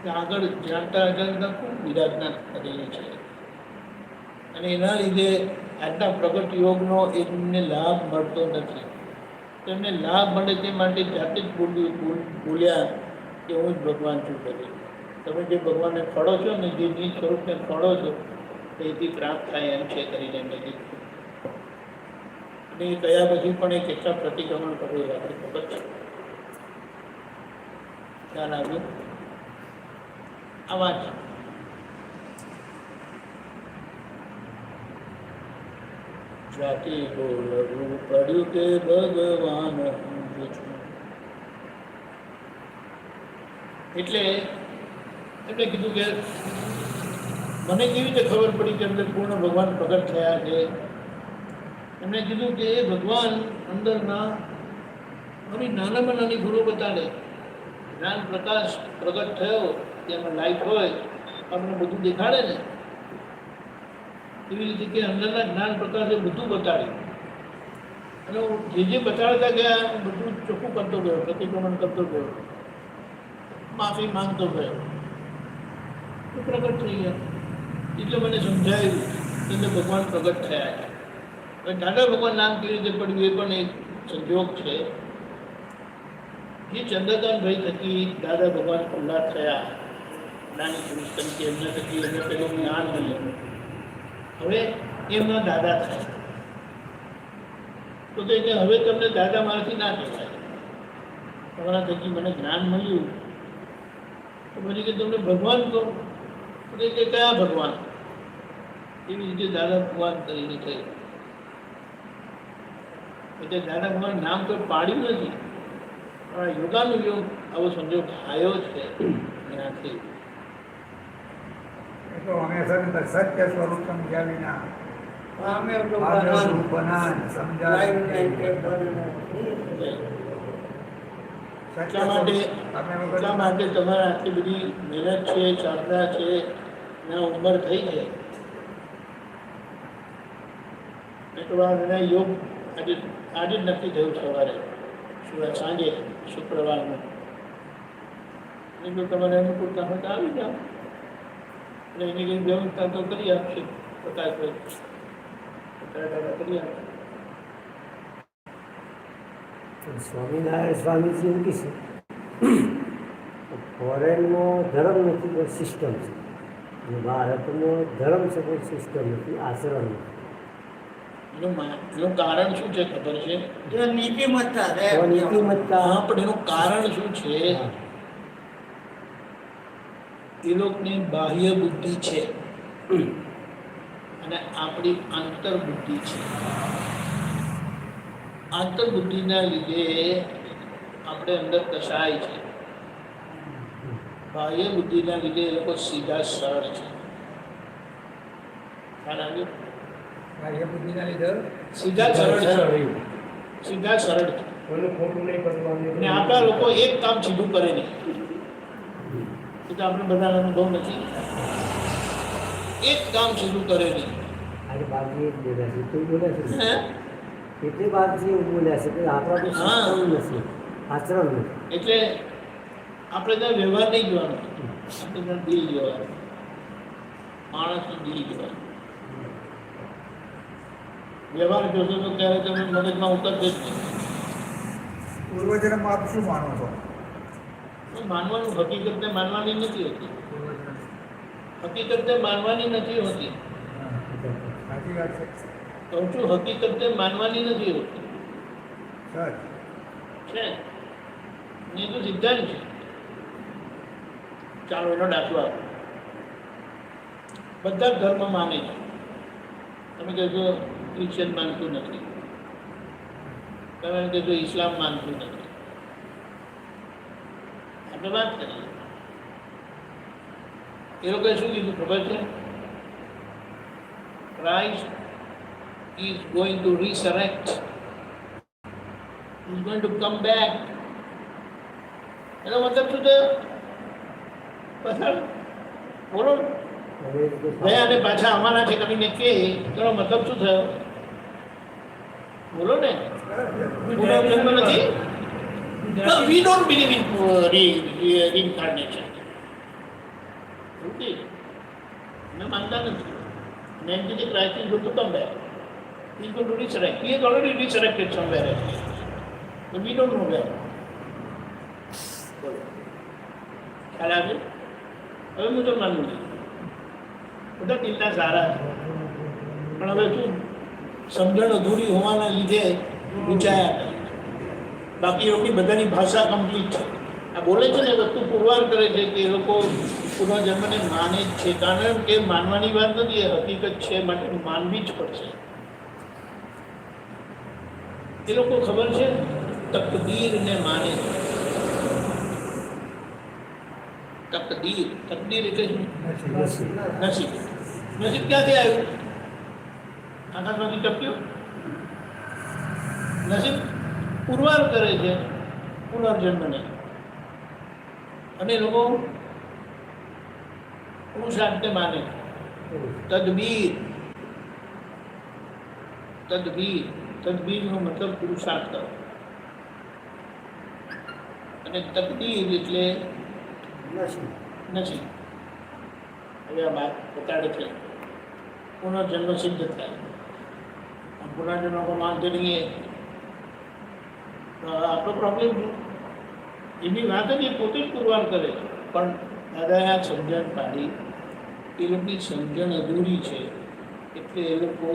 કે આગળ જાણતા અજાણતા ખૂબ વિરાજના કરેલી છે, અને એના લીધે આજના પ્રગટ યોગનો એમને લાભ મળતો નથી. તેમને લાભ મળે તે માટે જાતે જ બોલ્યા કે હું જ ભગવાન છું કરી. તમે જે ભગવાનને ફળો છો ને, જે નિજ સ્વરૂપને ફળો છો, એથી પ્રાપ્ત થાય એમ છે કરીને એમને કીધું. અને એ કયા પછી પણ એ કેટલા પ્રતિક્રમણ કરેલા છે ખબર છે? ખ્યાલ આવ્યો? આ વાત જાતિ બોલવું પડ્યું કે ભગવાન હું છું. એટલે એમણે કીધું કે મને કેવી રીતે ખબર પડી કે અંદર પૂર્ણ ભગવાન પ્રગટ થયા છે? એમણે કીધું કે એ ભગવાન અંદરના મારી નાનામાં નાની ભૂલો બતાડે. જ્ઞાન પ્રકાશ પ્રગટ થયો, તેમાં લાઈટ હોય, આપણને બધું દેખાડે ને, એવી રીતે કે અંદરના જ્ઞાન પ્રકાશે બધું બતાડ્યું. અને જે બતાડતા ગયા બધું ચોખ્ખું કરતો ગયો, પ્રતિક્રમણ કરતો ગયો, માફી માંગતો ગયો, તો પ્રગટ થઈ ગયા. એટલે મને સમજાયું કે ભગવાન પ્રગટ થયા છે. હવે દાદા ભગવાન નામ કેવી રીતે પડ્યું એ પણ એક સંજોગ છે. જે ચંદ્રકાંતભાઈ થકી દાદા ભગવાન ખુલ્લા થયા, નાની પુરુષ તરીકે એમના થકી એમને પેલું જ્ઞાન મળ્યું. હવે એમના દાદા થાય તો કે હવે તમને દાદા મારાથી ના કહેવાય. તમારા થકી મને જ્ઞાન મળ્યું તો પછી કે તમને ભગવાન કહો, તો કે કયા ભગવાન? એવી રીતે દાદા ભગવાન કરીને થયું. એટલે દાદા ભગવાન નામ તો પાડ્યું નથી, પણ યોગાનું યોગ આવો સંજોગ થયો છે એનાથી. તો હંમેશા સત્ય સ્વરૂપ સમજાવીના અમે તો બનાન સમજાવી. એટલા માટે તમારે આટલી બધી મહેનત છે, સાધના છે, ને ઉંમર થઈ છે. યોગ આજે જ નક્કી થયું સવારે સાંજે શુક્રવારનું. જો તમારે અનુકૂળતા હોય તો આવી જાઓ, એટલે એની કંઈ વ્યવસ્થા તો કરી આપશે. 50 કરી આપશે. સ્વામિનારાયણ સ્વામીજી એવું કહે છે ફોરેનમાં ધર્મ નથી પણ સિસ્ટમ છે, અને ભારતમાં ધર્મ છે પણ સિસ્ટમ નથી, આચરણ નથી. એનું કારણ શું છે ખબર છે? જે નીતિમત્તા છે, નીતિમત્તા. હા, પણ એનું કારણ શું છે? એ લોકોની બાહ્ય બુદ્ધિ છે અને આપણી આંતર બુદ્ધિ છે. આંતર બુદ્ધિના લીધે આપણે અંદર કસાય છે, બાહ્ય બુદ્ધિના લીધે એ લોકો સીધા સરળ છે. ખ્યાલ આવ્યો? બાહ્ય બુદ્ધિના લીધે સીધા સરળ છે, સીધા સરળ છે. કોઈનું ખોટું નહીં કરવાનું. ને આપણા લોકો એક કામ સીધું કરે નહીં. એ તો આપણે બધાનો અનુભવ નથી. એક કામ સીધું કરે નહીં. આજે બાપજી એક બોલ્યા છે, કોઈ બોલ્યા છે હે? કેટલી બાપજી એવું બોલ્યા છે કે આપણા તો સિસ્ટમ નથી, આચરણ નથી. એટલે આપણે ત્યાં વ્યવહાર નહીં જોવાનો, આપણે ત્યાં દિલ જોવાનું, માણસનું દિલ જોવાનું. વ્યવહાર જોશો તો ત્યારે તમે મગજમાં ઉતરશે જ નહીં. પૂર્વજન્મમાં આપ શું માનો છો? માનવાનું હકીકતને માનવાની નથી હોતી. હકીકતને માનવાની નથી હોતી. સાચી વાત છે. કહું છું, હકીકતને માનવાની નથી હોતી. સર છે એ તો સિદ્ધાંત છે. ચાલો એનો દાખલો આપો. બધા જ ધર્મ માને છે. તમે કહેશો ક્રિશ્ચિયન માનતું નથી, તમે કહેશો ઇસ્લામ માનતું નથી. આપણે વાત કરીએ, એ લોકોએ શું કીધું ખબર છે? Christ is going to resurrect. He is going to come back. એનો મતલબ શું થયો? બોલો. ગયા અને પાછા આવવાના છે કરીને કે એનો મતલબ શું થયો? બોલો ને. પુનર્જન્મ નથી. We don't believe in reincarnation. Okay. અમે માનતા નથી. Mentally, Christ is going to come back. He is going to resurrect. He has already resurrected somewhere else. But we don't know where. ખ્યાલ આવ્યો? હવે હું તો માનું છું બધા દિલના સારા છે, પણ હવે શું સમજણ અધૂરી હોવાના લીધે ગુંચાયા કરે. બાકી એ લોકોની બધાની ભાષા કમ્પ્લીટ છે. આ બોલે છે ને વસ્તુ પુરવાર કરે છે કે એ લોકો પુનર્જન્મને માને જ છે, કારણ કે માનવાની વાત નથી, એ હકીકત છે, માટે માનવી જ પડશે. એ લોકો ખબર છે તકદીરને માને છે. તકદીર એટલે શું? નસીબ. નસીબ ક્યાંથી આવ્યું? આકાશમાંથી ટપ્યું? નસીબ પુરવાર કરે છે પુનર્જન્મને, અને લોકો પુરુષાર્થને માને. તદબીરનો મતલબ પુરુષાર્થ કરો, અને તકદીર એટલે નથી. હવે આ વાત બતાડે છે પુનર્જન્મ સિદ્ધ થાય. પુનર્જન્મ को मानते नहीं है, આપણો પ્રોબ્લેમ એની વાત જ એ પોતે જ પુરવાર કરે. પણ દાદાએ આ સમજણ પાડી, એ લોકોની સમજણ અધૂરી છે, એટલે એ લોકો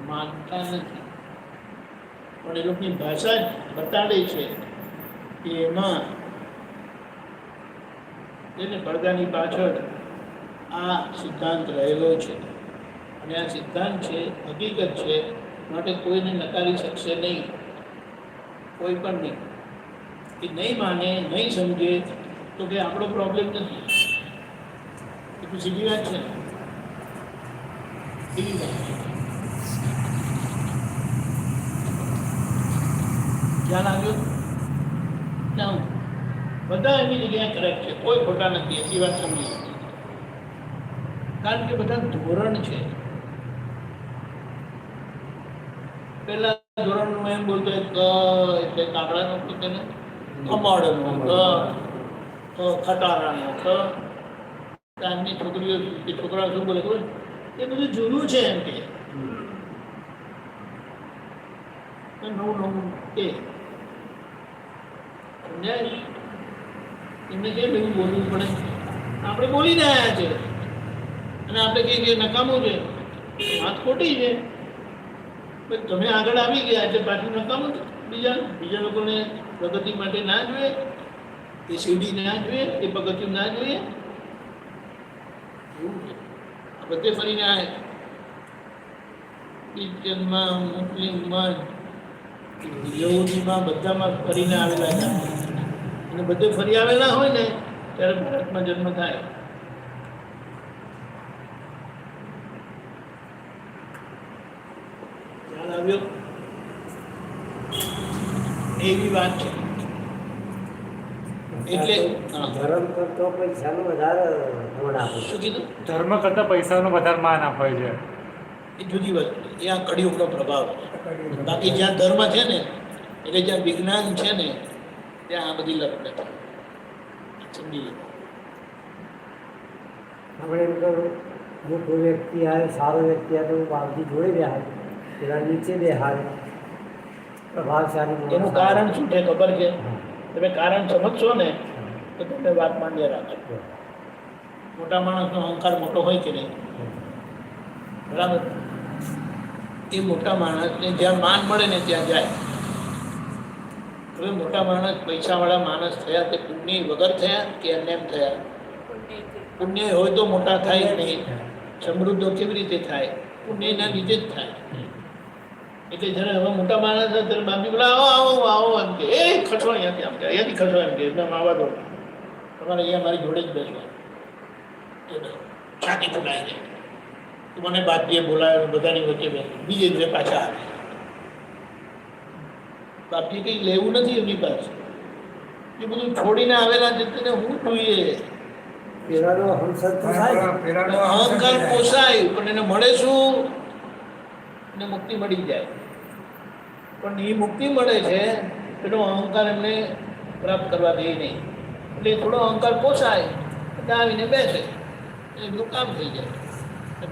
માનતા નથી. પણ એ લોકોની ભાષા જ બતાડે છે કે એમાં એને પડદાની પાછળ આ સિદ્ધાંત રહેલો છે, અને આ સિદ્ધાંત છે, હકીકત છે, માટે કોઈને નકારી શકશે નહીં, કોઈ પણ નહીં. એ નહીં માને, નહીં સમજે તો કે આપણો પ્રોબ્લેમ નથી. એ તો સીધી વાત છે ને, સીધી વાત. ખ્યાલ આવ્યો? બધા એની જગ્યાએ કરેક્ટ છે, કોઈ ખોટા નથી, એટલી વાત સમજી લો. કારણ કે બધા ધોરણ છે. પેલા ધોરણનું એમ બોલતો એટલે કાગડાનું કે તેને કમળનું ખટારાનું આજની છોકરીઓ કે છોકરાઓ શું બોલે ખબર? એ બધું જૂનું છે એમ કે નવું નવું એ સમજાય. એમને કેમ એવું બોલવું પડે? આપણે બોલીને આવ્યા છે અને આપણે કહીએ કે નકામું છે, વાત ખોટી છે. તમે આગળ આવી ગયા એટલે પાછું નકામું બીજા લોકોને પ્રગતિ માટે ના જોઈએ, એ સીડી ના જોઈએ, એ પગથિયું ના જોઈએ. એવું છે બધે ફરીને આવે ક્રિશ્ચનમાં, મુસ્લિમમાં, યહૂદીમાં બધામાં ફરીને આવેલા છે અને બધે ફરી આવેલા હોય ને ત્યારે ભારતમાં જન્મ થાય. ખ્યાલ આવ્યો? એવી વાત છે. એટલે ધર્મ કરતો પૈસાનું વધારે ધોરણ આપે. શું કીધું? ધર્મ કરતાં પૈસાનું વધારે માન અપાય છે. એ જુદી વાત. એ આ કળિયુગનો પ્રભાવ છે. બાકી જ્યાં ધર્મ છે ને એટલે જ્યાં વિજ્ઞાન છે ને ત્યાં આ બધી લપડે સમજી લો. આપણે એમ કહું મોટો વ્યક્તિ આવે, સારો વ્યક્તિ આવે તો બાપજી જોડે બેહાડે, પેલા નીચે બેહાડે, પ્રભાવશાળી. એનું કારણ શું છે ખબર છે? તમે કારણ સમજશો ને તો તમને વાત માન્ય રાખો. મોટા માણસનો અહંકાર મોટો હોય કે નહીં? બરાબર. એ મોટા માણસને જ્યાં માન મળે ને ત્યાં જાય. હવે મોટા માણસ પૈસાવાળા માણસ થયા તે પુણ્ય વગર થયા કે એમને એમ થયા? પુણ્ય હોય તો મોટા થાય જ નહીં. સમૃદ્ધો કેવી રીતે થાય? પુણ્યના લીધે જ થાય. એટલે જ્યારે હવે મોટા માણસ ત્યારે બાપજી બોલા આવો આવો આવો એમ કે એ ખસો અહીંયાથી આમ કે અહીંયાથી ખસો એમ કે એકદમ આવા દો તમારે અહીંયા મારી જોડે જ બેસવા. છાતી ફૂલાય છે. મને બાપજીએ બોલાવ્યો, બધાની વચ્ચે બેસે, બીજે દિવસે પાછા આવે. બાપજી કંઈ લેવું નથી એમની પાસે. એ બધું છોડીને આવેલા છે તેને હું જોઈએ. પેલાનો હંસર તો થાય. અહંકાર પોસાય પણ એને મળે શું? એને મુક્તિ મળી જાય. પણ એ મુક્તિ મળે છે પેલો અહંકાર એમને પ્રાપ્ત કરવા દે નહીં. એટલે થોડો અહંકાર પોસાય એટલે આવીને બેસે, એમનું કામ થઈ જાય.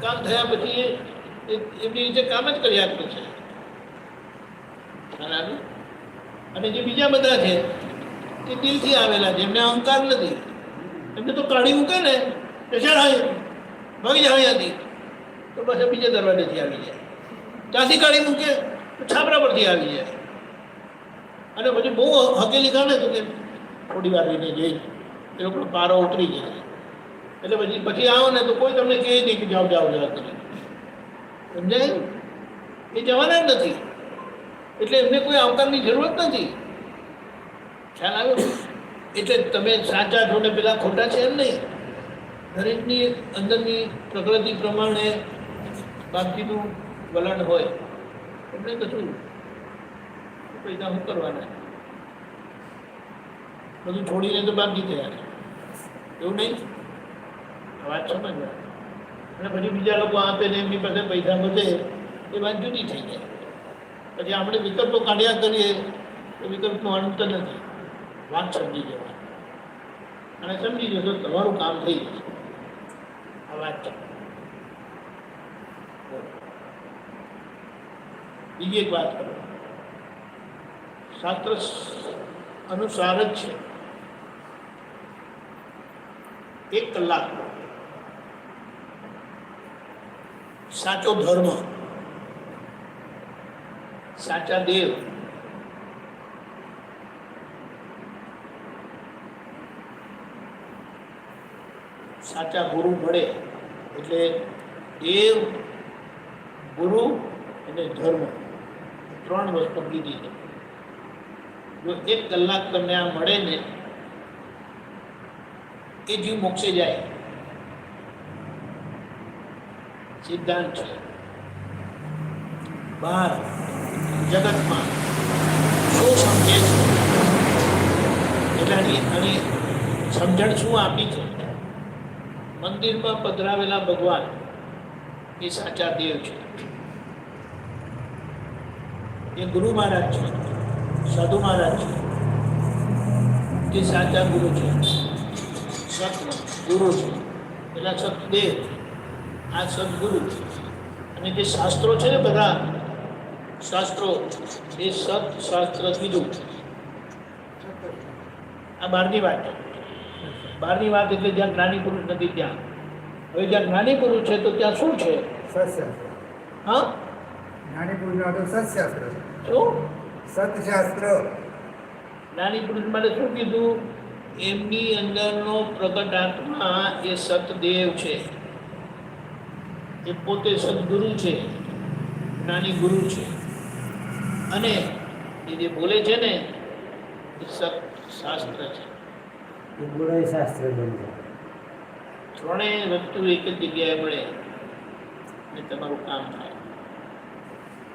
કામ થયા પછી એમની રીતે કામ જ કર્યા કરે છે. અને જે બીજા બધા છે તે દિલથી આવેલા છે, એમને અહંકાર નથી. એમને તો કાઢી મૂકે ને ભાગી જાય અહીંયાથી તો પછી બીજા દરવાજેથી આવી જાય. ત્યાંથી કાઢી મૂકે તો છાપરા પરથી આવી જાય. અને પછી બહુ હકેલી કાઢે તો કે થોડી વાર રહીને જઈ એ લોકો પારો ઉતરી જાય. એટલે પછી આવો ને તો કોઈ તમને કહે નહીં કે જાઓ જાઓ જાઓ કરી. સમજાય? એ જવાના જ નથી. એટલે એમને કોઈ આવકારની જરૂરત નથી. ખ્યાલ આવ્યો? એટલે તમે સાચા છો ને પેલા ખોટા છે એમ નહીં. દરેકની અંદરની પ્રકૃતિ પ્રમાણે બાપજીનું વલણ હોય. એમને કશું પૈસા શું કરવાના? બધું છોડીને તો બાપજી થયા છે. એવું નહીં? વાત સમજવા. અને પછી બીજા લોકો આપે ને એમની પાસે પૈસા વધે એ વાત જુદી થઈ જાય. પછી આપણે વિકલ્પો કાઢ્યા કરીએ તો વિકલ્પનો અંત નથી. વાત સમજી જવા અને સમજી જશો તમારું કામ થઈ જશે. આ વાત છે. બીજી એક વાત કરો. શાસ્ત્ર અનુસાર જ છે 1 કલાક સાચો ધર્મ, સાચા દેવ, સાચા ગુરુ મળે. એટલે દેવ, ગુરુ અને ધર્મ 3 વસ્તુ લીધી છે. જો 1 કલાક તમને આ મળે ને એ જીવ મોક્ષે જાય. સિદ્ધાંત છે. બહાર જગતમાં શું સમજે છે એ એટલે આની સમજણ શું આપી છે? મંદિરમાં પધરાવેલા ભગવાન એ સાચા દેવ છે, એ ગુરુ મહારાજ છે, સાધુ મહારાજ છે, એ સાચા ગુરુ છે, સત ગુરુ છે, પેલા સતદેવ, આ સદગુરુ. અને જે શાસ્ત્રો છે ને બધા શાસ્ત્રો, એ સત શાસ્ત્ર કીધું. આ બહારની વાત છે. બહારની વાત એટલે જ્યાં જ્ઞાની પુરુષ નથી ત્યાં. હવે જ્યાં જ્ઞાની પુરુષ છે તો ત્યાં શું છે? સત્શાસ્ત્ર. હા, જ્ઞાની પુરુષનો તો સત્શાસ્ત્ર છે. શું સત્શાસ્ત્ર. જ્ઞાની પુરુષ માટે શું કીધું? એમની અંદરનો પ્રગટ આત્મા એ સતદેવ છે, એ પોતે સદગુરુ છે, જ્ઞાની ગુરુ છે. અને એ જે બોલે છે ને એ સત શાસ્ત્ર છે. એ ગુણ શાસ્ત્ર બની ત્રણેય વસ્તુ એક જ જગ્યાએ મળે અને તમારું કામ થાય.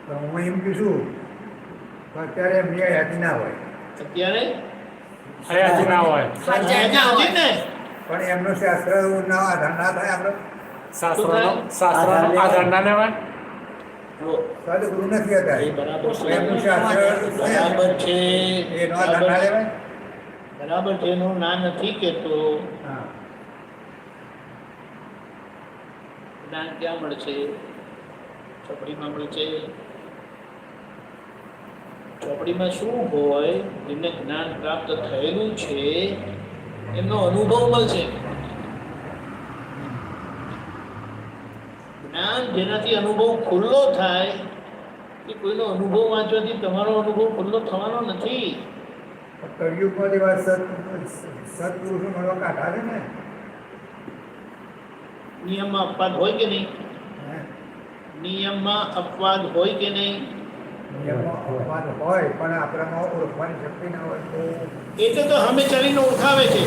તો હું એમ કહું છું કે અત્યારે એમની યાદી ના હોય, અત્યારે હયાતી ના હોય. હજી ને પણ એમનું શાસ્ત્ર ના આધાર ના થાય આપણે શાસ્ત્રનો આધાર ના લેવાય. જો, સદગુરુ નથી હતા એ બરાબર છે. એમનું શાસ્ત્ર બરાબર છે, એનો આધાર ના લેવાય. બરાબર છે. એનું ના નથી કહેતો. હા, જ્ઞાન ક્યાં મળશે? ચોપડીમાં મળશે. ચોપડીમાં શું હોય? જેમને જ્ઞાન પ્રાપ્ત થયેલું છે એમનો અનુભવ મળશે. જ્ઞાન જેનાથી અનુભવ ખુલ્લો થાય, કે કોઈનો અનુભવ વાંચવાથી તમારો અનુભવ ખુલ્લો થવાનો નથી. કળિયુગમાં જેવા સત્પુરુષો મળવા કાઢા છે ને. નિયમમાં અપવાદ હોય કે નહીં? હે? નિયમમાં અપવાદ હોય કે નહીં? નિયમો અપવાદ હોય પણ આપણામાં ઓળખવાની શક્તિ ના હોય તો એટલે તો અમે ચાલીને ઓળખાવે છે.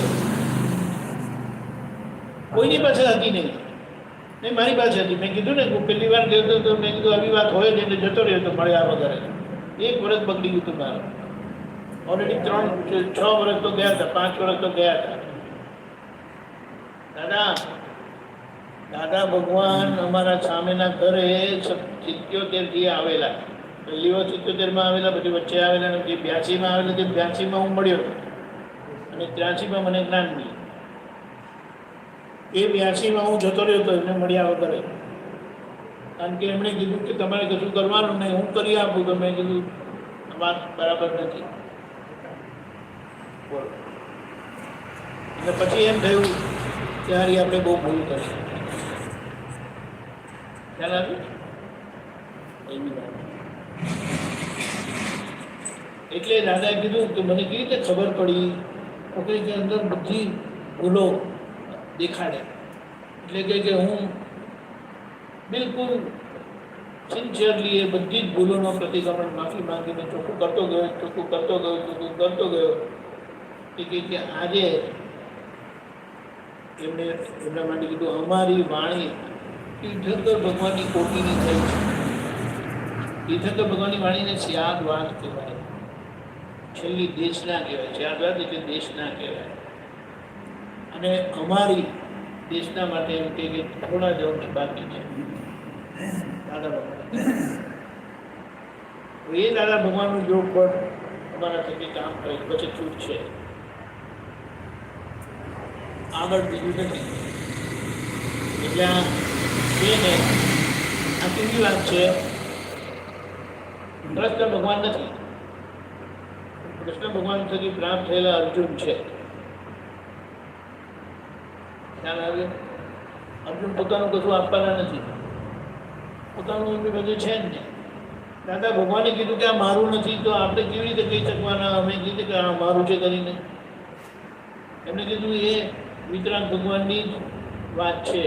કોઈની પાસે હતી નહીં. નહીં, મારી પાસે હતી. મેં કીધું ને, હું પહેલી વાર ગયો હતો તો મેં કીધું આવી વાત હોય ને એટલે જતો રહ્યો તો મળ્યા વગર. 1 વર્ષ બગડી ગયું હતું મારું. ઓલરેડી 3-6 વર્ષ તો ગયા હતા, 5 વર્ષ તો ગયા હતા. દાદા ભગવાન અમારા સામેના ઘરે 77 આવેલા. પહેલી વાર 77 આવેલા, પછી વચ્ચે આવેલા, અને જે 82 આવેલા, તે 82 હું મળ્યો અને 83 મને જ્ઞાન મળ્યું. એ 82 હું જતો રહ્યો હતો એમને મળ્યા વગર. કારણ કે એમણે કીધું કે તમારે કશું કરવાનું નહીં, હું કરી આપું. તો મેં કીધું આ વાત બરાબર નથી. બોલો. અને પછી એમ થયું કે યાર આપણે બહુ ભૂલ કરી. ખ્યાલ આવ્યું? એવી વાત. એટલે દાદાએ કીધું કે મને કેવી રીતે ખબર પડી? તો કે અંદર બધી ભૂલો દેખાડે. એટલે કે હું બિલકુલ સિન્સિયરલી એ બધી જ ભૂલોનો પ્રતિક્રમણ માફી માંગીને ચોખ્ખું કરતો ગયો. કે આજે એમના માટે કીધું અમારી વાણી તીર્થંકર ભગવાનની કોટીની થઈ છે. તીર્થંકર ભગવાનની વાણીને સ્યાદવાદ કહેવાય. છેલ્લી દેશના કહેવાય. સ્યાદવાદ એટલે દેશના કહેવાય. અને અમારી દેશના માટે એમ કે થોડા જવાનું બાકી છે. દાદા ભગવાન એ દાદા ભગવાનનું યોગ પર અમારા થકી કામ કરે પછી છૂટ છે, આગળ બીજું નથી. એટલે આ કેવી વાત છે? કૃષ્ણ ભગવાન નથી. કૃષ્ણ ભગવાન થકી પ્રાપ્ત થયેલા અર્જુન છે. ખ્યાલ આવ્યો? અર્જુન પોતાનું કશું આપવાના નથી. પોતાનું એમની બધું છે જ નહીં. દાદા ભગવાને કીધું કે આ મારું નથી, તો આપણે કેવી રીતે કહી શકવાના? અમે કીધું કે આ મારું છે કરીને. એમને કીધું એ વિતરાગ ભગવાનની જ વાત છે.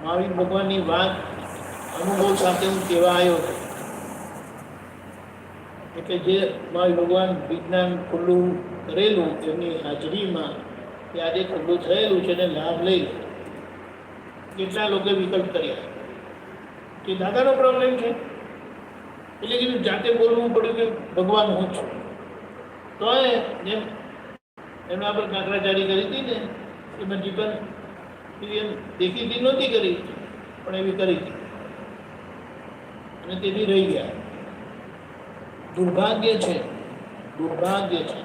મહાવીર ભગવાનની વાત અનુભવ સાથે હું કહેવા આવ્યો છું. એટલે જે મહાવીર ભગવાન વિજ્ઞાન ખુલ્લું કરેલું એમની હાજરીમાં કે આજે ખુલ્લું થયેલું છે, એને લાભ લઈ કેટલા લોકોએ વિકલ્પ કર્યા કે દાદાનો પ્રોબ્લેમ છે. એટલે કીધું જાતે બોલવું પડ્યું કે ભગવાન હું છું. તો જેમ એમના પર કાંકરાચારી કરી હતી ને એમાં જીવન એમ દેખીતી નહોતી કરી પણ એવી કરી હતી અને તેથી રહી ગયા. દુર્ભાગ્ય છે, દુર્ભાગ્ય છે.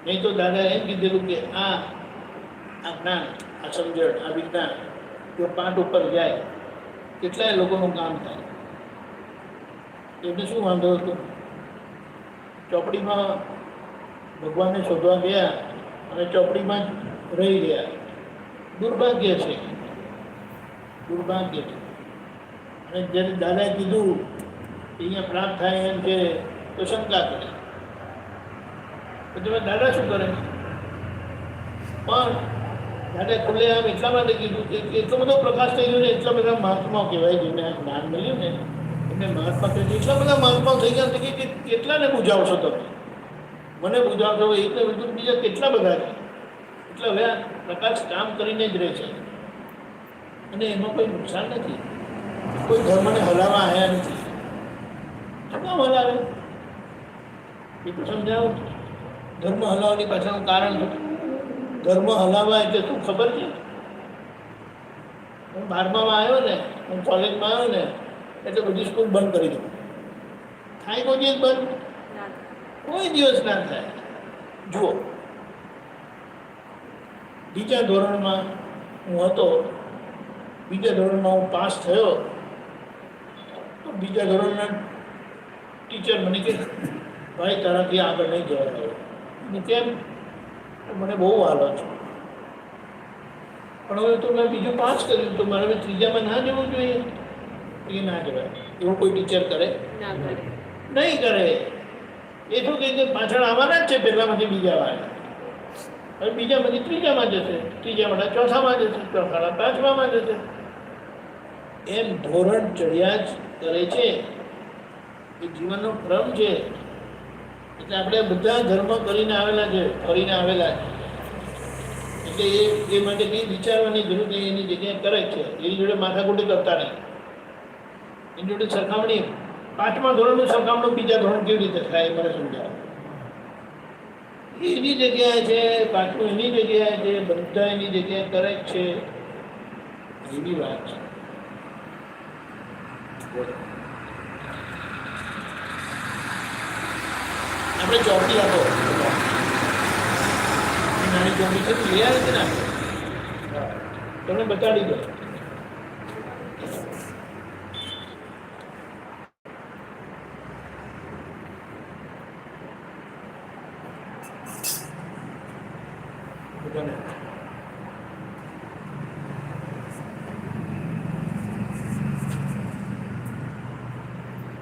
નહીં તો દાદા એમ કીધેલું કે આ જ્ઞાન, આ સમજણ, આ વિજ્ઞાન જો પાઠ ઉપર જાય કેટલાય લોકોનું કામ થાય. એમને શું વાંધો હતો? ચોપડીમાં ભગવાનને શોધવા ગયા અને ચોપડીમાં જ રહી ગયા. દુર્ભાગ્ય છે, દુર્ભાગ્ય છે. અને જ્યારે દાદાએ કીધું કે અહીંયા પ્રાપ્ત થાય એમ છે તો શંકા કરે. તો તમે દાદા શું કરે? પણ દાદા ખુલ્લે આમ એટલા માટે કીધું કે એટલો બધો પ્રકાશ થઈ ગયો ને, એટલા બધા મહાત્માઓ કહેવાય જેમને આ જ્ઞાન મળ્યું ને એમને મહાત્મા કહે છે. એટલા બધા મહાત્માઓ થઈ ગયા કે કેટલાને બુજાવશો તમે? મને બુજાવશો એટલે બધું બીજા કેટલા બધા છે. એટલે હવે આ પ્રકાશ કામ કરીને જ રહે છે અને એમાં કોઈ નુકસાન નથી. કોઈ ધર્મને હલાવવા આવ્યા નથી. શું કામ હલાવે એ તો સમજાવો. ધર્મ હલાવવાની પાછળનું કારણ શું? ધર્મ હલાવવા એટલે શું ખબર છે? હું 12માં આવ્યો ને, હું કોલેજમાં આવ્યો ને એટલે બધી સ્કૂલ બંધ કરી દઉં. થાય કોઈ દિવસ બંધ? કોઈ દિવસ ના થાય. જુઓ, બીજા ધોરણમાં હું હતો, બીજા ધોરણમાં હું પાસ થયો તો બીજા ધોરણના ટીચર મને કહે, ભાઈ તારાથી આગળ નહીં જવાય. હું કેમ? મને બહુ વાલો છે પણ હવે તો મેં બીજું પાસ કર્યું તો મારે હવે ત્રીજામાં ના જવું જોઈએ. એ ના જવાય. એવું કોઈ ટીચર કરે? નહીં કરે. એ શું કહે કે પાછળ આવવાના જ છે, પહેલામાંથી બીજા વાળા, હવે બીજામાંથી ત્રીજામાં જશે, ત્રીજાવાળા ચોથામાં જશે, ચોથાવાળા પાંચમામાં જશે. એમ ધોરણ ચડ્યા જ કરે છે. એ જીવનનો ક્રમ છે. એટલે આપણે બધા ધર્મ કરીને આવેલા છે, ફરીને આવેલા છે. એટલે એ માટે કંઈ વિચારવાની જરૂર નહીં. એની જગ્યાએ કરે છે. એની જોડે માથાકૂટી કરતા નહીં. એની જોડે સરખામણી, 5મા ધોરણનું સરખામણું બીજા ધોરણ કેવી રીતે થાય એ મને સમજાવો. એની જગ્યાએ છે, 5મું એની જગ્યાએ છે, બધા એની જગ્યાએ કરે જ છે. એવી વાત છે. આપણે ચોપડી આપો, નાની ચોપડી છે લઈ આવે છે ને, તમને બતાડી દો.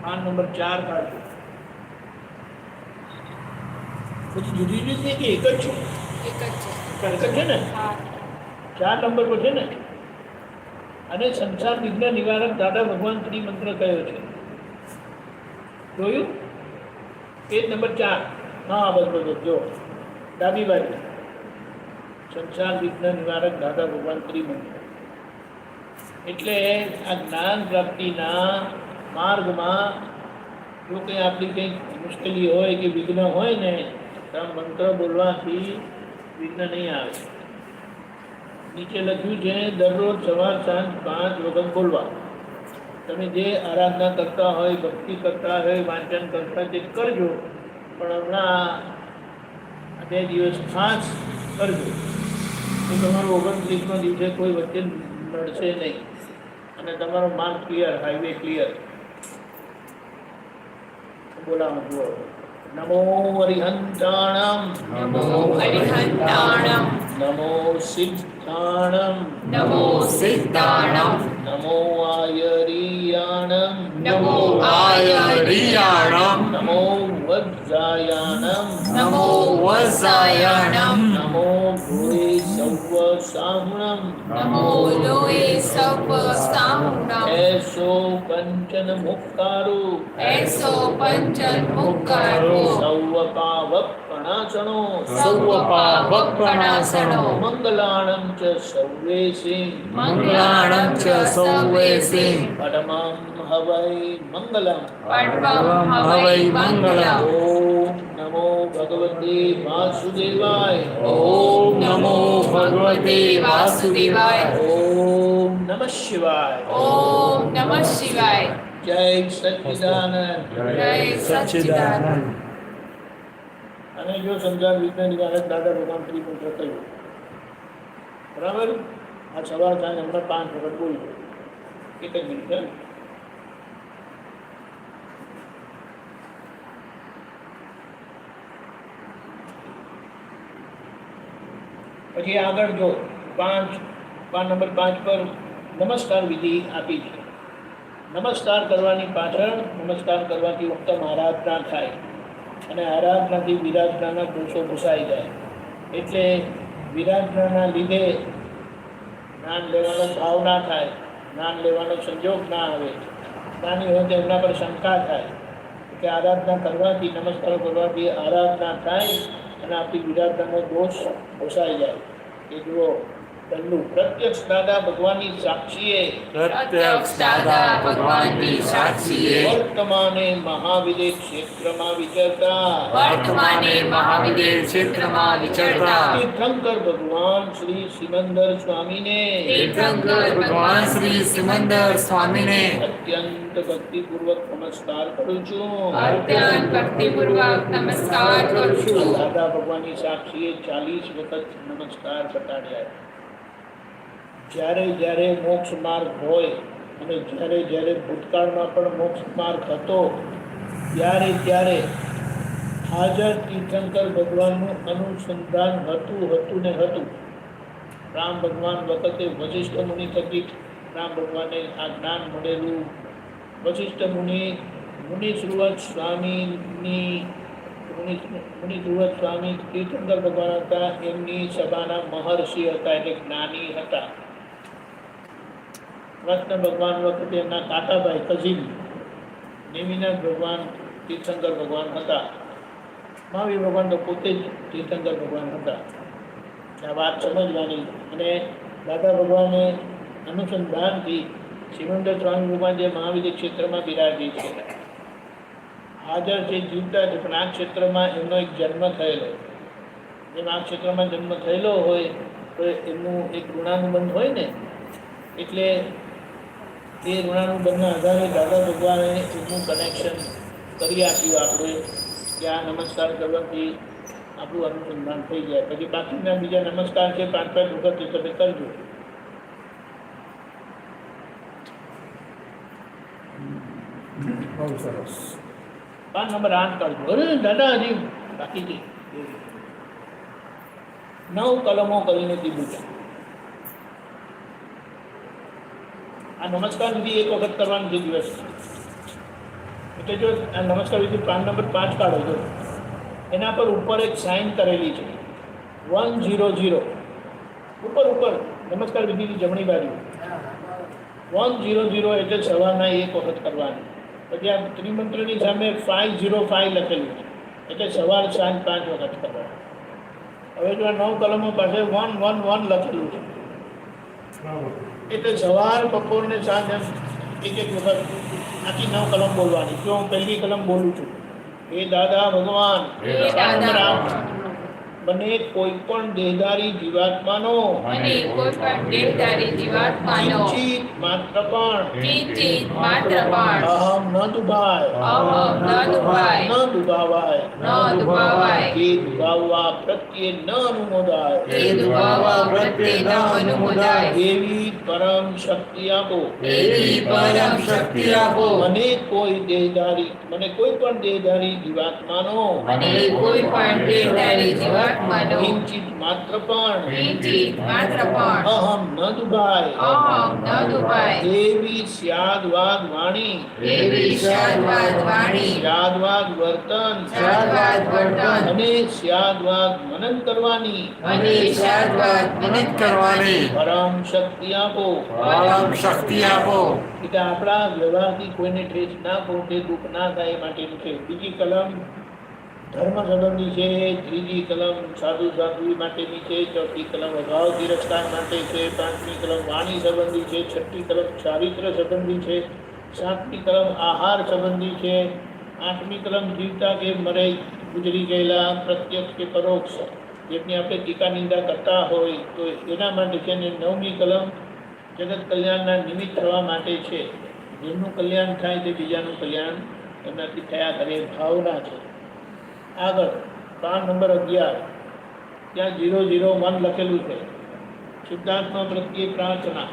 PAN number 4 કાઢજો. પછી જુદી જુદી કે એક જ છો? એક જ છે. એક જ છે ને? હા. 4 નંબર પર છે ને. અને સંસાર વિઘ્ન નિવારક દાદા ભગવાન ત્રિમંત્ર કયો છે? જોયું? Page number 4. હા બસ બસ જો ડાબી બાજુ સંસાર વિઘ્ન નિવારક દાદા ભગવાન ત્રિમંત્ર. એટલે આ જ્ઞાન પ્રાપ્તિના માર્ગમાં જો કંઈ આપણી કંઈક મુશ્કેલી હોય કે વિઘ્ન હોય ને તો આ મંત્ર બોલવાથી વિઘ્ન નહીં આવે. નીચે લખ્યું છે દરરોજ સવાર સાંજ 5 વખત બોલવા. તમે જે આરાધના કરતા હોય, ભક્તિ કરતા હોય, વાંચન કરતા તે કરજો, પણ હમણાં 2 દિવસ ખાસ કરજો તો તમારો 29નો દિવસે કોઈ વચ્ચે નડશે નહીં અને તમારો માર્ગ ક્લિયર, હાઈવે ક્લિયર. બોલાવો જુઓ. નમો અરિહંતાણમ, નમો અરિહંતાણમ, નમો સિદ્ધાણમ, નમો સિદ્ધાણમ, નમો આયરિયાણમ, નમો આયરિયાણમ, નમો વજ્રાયાણમ, નમો વજ્રાયાણમ, નમો ભૂરે સૌવ સાહુણમ, નમો લોએ સર્વ સાહુણમ, એસો પંચન મુક્કારો, એસો પંચન મુક્કારો, સૌવ પાવક પ્રણાસણો, સૌવ પાવક પ્રણાસણો, મંગલાણમ ચ સૌવેશે, મંગલાણમ ચ સૌવેસે, પરમં હવૈ મંગલમ, પડવમ હવૈ મંગલમ. ઓમ નમો ભગવતે વાસુદેવાય. ઓમ નમો ભગવતે વાસુદેવાય. ઓમ નમઃ શિવાય. ઓમ નમઃ શિવાય. જય સચ્ચિદાનંદ. જય સચ્ચિદાનંદ. અને જો સંસાર વિજ્ઞાન ભારત દાદા ભગવાન ત્રિમંત્ર કહ્યું બરાબર. આ સવાર થાય હમણાં 5 વખત બોલજો. એક જ મિનિટ. પછી આગળ જો 5 નંબર 5 પર નમસ્કાર વિધિ આપી છે. નમસ્કાર કરવાની પાછળ નમસ્કાર કરવાથી ઉત્તમ આરાધના થાય અને આરાધનાથી વિરાધનાના દોષો ભૂસાઈ જાય. એટલે વિરાધનાના લીધે જ્ઞાન લેવાનો ભાવ ના થાય, જ્ઞાન લેવાનો સંજોગ ના આવે, જ્ઞાની હોય તો એમના પર શંકા થાય કે આરાધના કરવાથી, નમસ્કાર કરવાથી આરાધના થાય અને આપણી વિરાધનાનો દોષ ભૂસાઈ જાય. એ જુઓ પહેલું, પ્રત્યક્ષ દાદા ભગવાનની સાક્ષીએ પ્રત્યક્ષ દાદા ભગવાનની સાક્ષીએ વર્તમાને મહાવિદે ક્ષેત્રમાં વિચરતા વર્તમાને મહાવિદેવ ક્ષેત્રમાં વિચરતા તીર્થંકર ભગવાન શ્રી સિમંદર સ્વામીને તીર્થંકર ભગવાન શ્રી સિમંદર સ્વામીને અત્યંત ભક્તિપૂર્વક નમસ્કાર કરું છું. અત્યંત ભક્તિપૂર્વક નમસ્કાર કરું છું. દાદા ભગવાનની સાક્ષીએ 40 વખત નમસ્કાર બતાડ્યા. જ્યારે જ્યારે મોક્ષ માર્ગ હોય અને જ્યારે જ્યારે ભૂતકાળમાં પણ મોક્ષ માર્ગ હતો ત્યારે ત્યારે હાજર તીર્થંકર ભગવાનનું અનુસંધાન હતું ને હતું. રામ ભગવાન વખતે વશિષ્ઠ મુનિ થકી રામ ભગવાનને આ જ્ઞાન મળેલું. વશિષ્ઠ મુનિ શ્રુવત સ્વામીની મુનિ ધ્રુવત સ્વામી તીર્થંકર ભગવાન હતા. એમની સભાના મહર્ષિ હતા, એટલે જ્ઞાની હતા. કૃષ્ણ ભગવાન વખતે એમના કાકાભાઈ કઝિન નેમિનાથ ભગવાન તીર્થંકર ભગવાન હતા. મહાવીર ભગવાન તો પોતે જ તીર્થંકર ભગવાન હતા. આ વાત સમજવાની. અને દાદા ભગવાને અનુસંધાનથી સિમંદર સ્વામી ભગવાન જે મહાવિદ્ય ક્ષેત્રમાં બિરાજી છે, હાજર છે, જીવતા છે, પણ આ ક્ષેત્રમાં એમનો એક જન્મ થયેલો. જેમ આ ક્ષેત્રમાં જન્મ થયેલો હોય તો એમનું એક ઋણાનુબંધ હોય ને, એટલે એ ઋણાનુબંધના આધારે દાદા ભગવાને એમનું કનેક્શન કરી આપ્યું આપણે કે આ નમસ્કાર કરવાથી આપણું અનુસંધાન થઈ જાય. પછી બાકીના બીજા નમસ્કાર છે 5-5 વખત એ તમે કરજો. બહુ સરસ. 5 નંબર 8 કરજો. અરે દાદા હજી બાકી છે. 9 કલમો કરીને દીધું છે. આ નમસ્કાર વિધિ એક વખત કરવાની છે દિવસ. એટલે જો આ નમસ્કાર વિધિ 5 નંબર 5 કાઢો છો, એના પર ઉપર એક સાઇન કરેલી છે 100 ઉપર નમસ્કાર વિધિની જમણી બાજુ 100 એટલે સવારના એક વખત કરવાની. પછી આ ત્રિમંત્રની સામે 505 લખેલું છે, એટલે સવાર સાંજ 5 વખત કરવાની. હવે જો આ 9 કલમો પાસે 111 લખેલું છે, એટલે સવાર બપોર ને સાંજ એમ એક વખત આખી 9 કલમ બોલવાની. જો હું પહેલી કલમ બોલું છું, હે દાદા ભગવાન, મને કોઈ પણ દેહધારી જીવાત્માનો કિંચિત માત્ર પણ અહમ ન દુભાવાય, એ દુભાવવા પ્રત્યે ન અનુમોદાય, એવી પરમ શક્તિ આપો. મને કોઈ પણ દેહધારી જીવાત્માનો કિંચિત માત્ર પણ અહમ ન દુભાય, એવી સ્યાદવાદ વાણી, સ્યાદવાદ વર્તન અને સ્યાદવાદ મનન કરવાની પરમ શક્તિ આપો. એટલે આપણા વ્યવહારથી કોઈને ઠેસ ના પહોંચે, દુઃખ ના થાય માટેનું છે. બીજી કલમ ધર્મ સંબંધી છે, ત્રીજી કલમ સાધુ સાધ્વી માટેની છે, ચોથી કલમ અભાવ તિરસ્કાર માટે છે, 5મી કલમ વાણી સંબંધી છે, 6મી કલમ ચારિત્ર સંબંધી છે, 7મી કલમ આહાર સંબંધી છે, 8મી કલમ જીવતા કે મરે ગુજરી ગયેલા પ્રત્યક્ષ કે પરોક્ષ જેમની આપણે ટીકા નિંદા કરતા હોય તો એના માટે છે ને 9મી કલમ જગત કલ્યાણના નિમિત્ત થવા માટે છે. જેમનું કલ્યાણ થાય તે બીજાનું કલ્યાણ એમનાથી થયા કરે ભાવના છે. આગળ પ્રાણ નંબર 11 ત્યાં 001 લખેલું છે. શુદ્ધાત્મા પ્રત્યે પ્રાર્થના.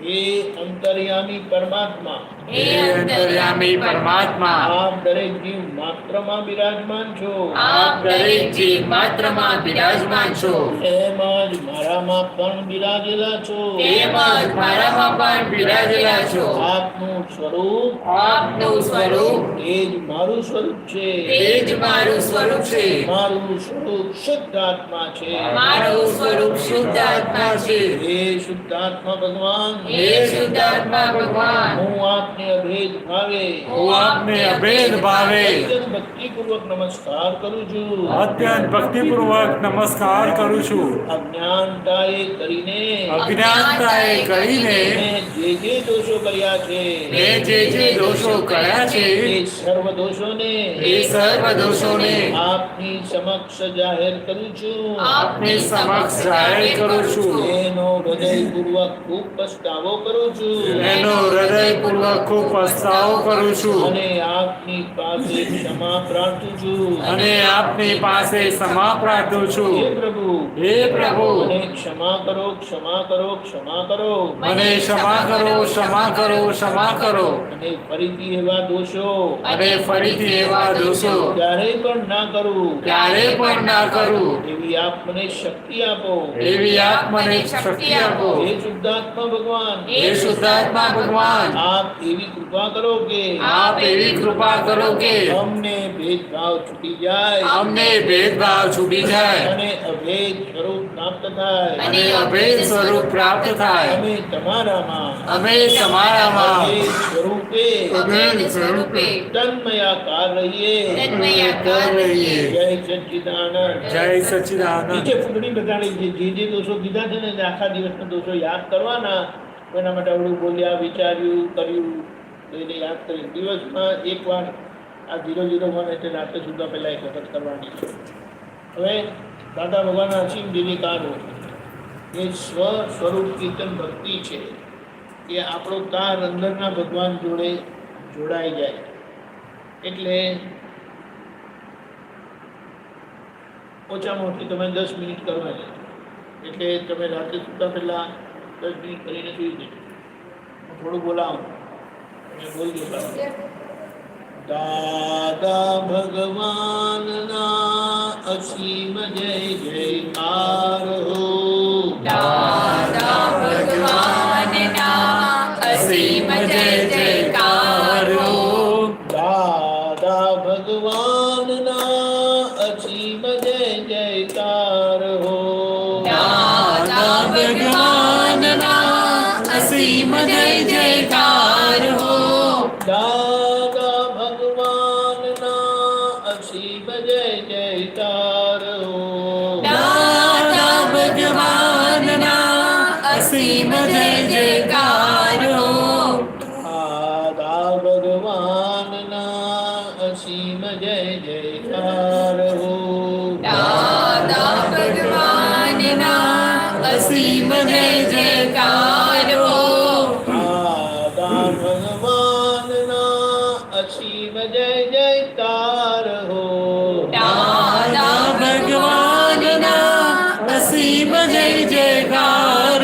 હે અંતર્યામી પરમાત્મા, હે અંતર્યામી પરમાત્મા, આપ દરેક જીવ માત્રમાં બિરાજમાન છો. આપ દરેક જીવ માત્રમાં બિરાજમાન છો. એમ જ મારામાં પણ બિરાજેલા છો. તેમ જ મારામાં પણ બિરાજેલા છો. આપનું સ્વરૂપ, આપનું સ્વરૂપ એ જ મારું સ્વરૂપ છે. તે જ મારું સ્વરૂપ છે. મારું સ્વરૂપ શુદ્ધ આત્મા છે. મારું સ્વરૂપ શુદ્ધ આત્મા છે. હે શુદ્ધાત્મા ભગવાન, હે શુદ્ધાત્મા ભગવાન, હું આપને અભેદ ભાવે, હું આપને અભેદ ભાવે અત્યંત ભક્તિપૂર્વક નમસ્કાર કરું છું. અત્યંત ભક્તિપૂર્વક નમસ્કાર કરું છું. અજ્ઞાનતાએ કરીને અજ્ઞાનતાએ કરીને મેં જે દોષો કર્યા છે, મેં જે દોષો કર્યા છે એ સર્વ દોષોને એ સર્વ દોષોને આપની સમક્ષ જાહેર કરું છું. આપની સમક્ષ જાહેર કરું છું. એનો હૃદયપૂર્વક ખૂબ પસ્તાવો કરું છું. એનો હૃદયપૂર્વક ખૂબ પસ્તાવો કરું છું. અને આપની પાસે ક્ષમા પ્રાર્થું છું. અને આપની પાસે ક્ષમા પ્રાર્થું છું. હે પ્રભુ, હે પ્રભુ, મને ક્ષમા કરો, ક્ષમા કરો, ક્ષમા કરો. મને ક્ષમા કરો, ક્ષમા કરો, ક્ષમા કરો. અને ફરીથી એવા દોષો અને ફરીથી એવા દોષો ક્યારેય પણ ના કરું. ક્યારે પણ ના કરું. એવી આપ મને શક્તિ આપો. એવી આપ મને શક્તિ આપો. હે શુદ્ધાત્મા ભગવાન, હે શુદ્ધાત્મા ભગવાન, આપ એવી કૃપા કરો કે આપ એવી કૃપા કરો કે અમને ભેદભાવ છૂટી જાય અમને ભેદભાવ છૂટી જાય અને અભેદ સ્વરૂપ પ્રાપ્ત થાય. અને અભેદ સ્વરૂપ પ્રાપ્ત થાય. અમે તમારામાં અમે તમારામાં અભેદ સ્વરૂપે અભેદ સ્વરૂપે તન્મયાકાર રહીએ. તન્મયાકાર રહીએ. જય સચ્ચિદાનંદ. જય સચ્ચિદાનંદ. નીચે ફૂંકણી બતાડી જે દોષો કીધા છે ને તે આખા દિવસના દોષો યાદ કરવાના. એના માટે આવડું બોલ્યા, વિચાર્યું, કર્યું તો એને યાદ કરી દિવસમાં એકવાર આ 001 એટલે રાત્રે સુધા પહેલાં એક વખત કરવાની છે. હવે દાદા ભગવાનના અસીમ દિલીકારો એ સ્વરૂપ કીર્તન ભક્તિ છે કે આપણો તાર અંદરના ભગવાન જોડે જોડાઈ જાય. એટલે ઓછામાં ઓછી તમે 10 મિનિટ કરવાની. એટલે તમે રાત્રે સુતા પહેલાં 10 મિનિટ કરીને સુઈ જજો. થોડું બોલાવું અને બોલજો. દાદા ભગવાનના અસીમ જય જયકાર હો. દાદા ભગવાનના અસીમ જય જયકાર હો. દાદા ભગવાનના અસીમ જય જયકાર હો. દાદા ભગવાનના અસીમ જય જયકાર હો. દાદા ભગવાનના અસીમ જય જયકાર હો. દાદા ભગવાનના અસીમ જય જયકાર હો. દાદા ભગવાનના અસીમ જય જયકાર હો. દાદા ભગવાનના અસીમ જય જયકાર હો. દાદા ભગવાનના અસીમ જય જયકાર હો. દાદા ભગવાનના અસીમ જય જયકાર હો.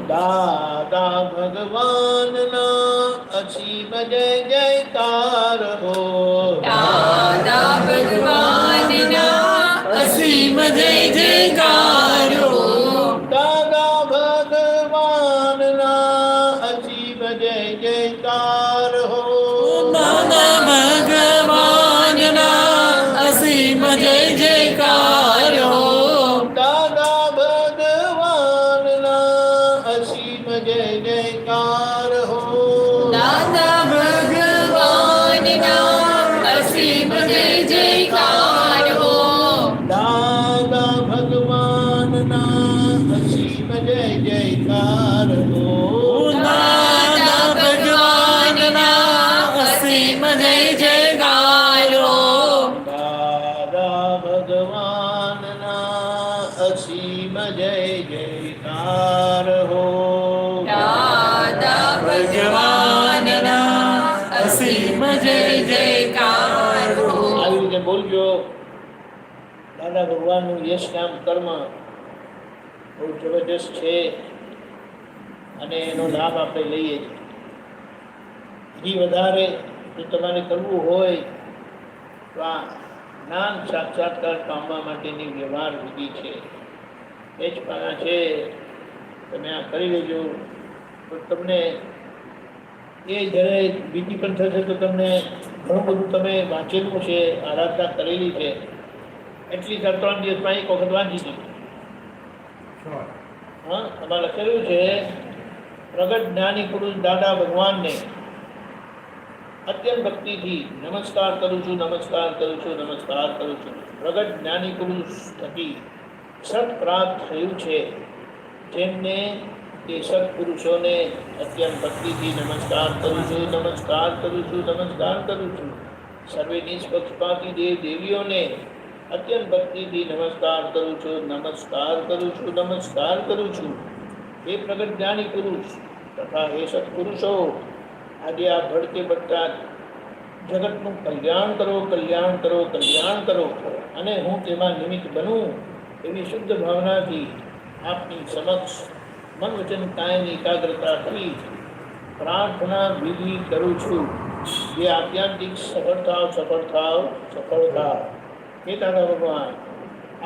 દાદા ભગવાનના અસીમ જય જયકાર હો. દાદા ભગવાનના અસીમ જય જયકાર હો. દાદા ભગવાનના અસીમ જય જયકાર હો. દાદા ભગવાનના અસીમ જય જયકાર હો. દાદા ભગવાનના અસીમ જય જયકાર હો. દાદા ભગવાનના અસીમ જય જયકાર હો. દાદા ભગવાનના અસીમ જય જયકાર હો. દાદા ભગવાનના અસીમ જય જયકાર હો. જય જયકાર હો દાદા ભગવાનના અસીમ જય જયકાર હો. આવી રીતે બોલજો. દાદા ભગવાનનું યશ નામ કર્મ બહુ જબરજસ્ત છે અને એનો લાભ આપણે લઈએ છીએ. હજી વધારે જો તમારે કરવું હોય તો આ જ્ઞાન સાક્ષાત્કાર પામવા માટેની વ્યવહાર વિધિ છે. એ જ પાના છે, તમે આ કરી લેજો તો તમને એ જ્યારે બીજી પણ થશે તો તમને ઘણું બધું તમે વાંચેલું છે, આરાધના કરેલી છે, એટલી 3 દિવસમાં એક વખત વાંચી દીધું. હા, આમાં લખેલું છે પ્રગટ જ્ઞાની પુરુષ દાદા ભગવાનને અત્યંત ભક્તિથી નમસ્કાર કરું છું, નમસ્કાર કરું છું, નમસ્કાર કરું છું. પ્રગટ જ્ઞાની પુરુષ થકી સત પ્રાપ્ત થયું છે, જેમને તે સત્પુરુષોને અત્યંત ભક્તિથી નમસ્કાર કરું છું, નમસ્કાર કરું છું, નમસ્કાર કરું છું. સર્વે નિષ્પક્ષપાતી દેવ દેવીઓને અત્યંત ભક્તિથી નમસ્કાર કરું છું, નમસ્કાર કરું છું, નમસ્કાર કરું છું. હે પ્રગટ જ્ઞાની પુરુષ તથા હે સત્પુરુષો, આજે આ ભડકે ભટકા જગતનું કલ્યાણ કરો, કલ્યાણ કરો, કલ્યાણ કરો અને હું તેમાં નિમિત્ત બનું એવી શુદ્ધ ભાવનાથી આપની સમક્ષ મન વચન કાયની એકાગ્રતાથી પ્રાર્થના વિધિ કરું છું. જે આત્યંતિક સફળ થાવ, સફળ થાવ, સફળ થાવ. હે દાદા ભગવાન,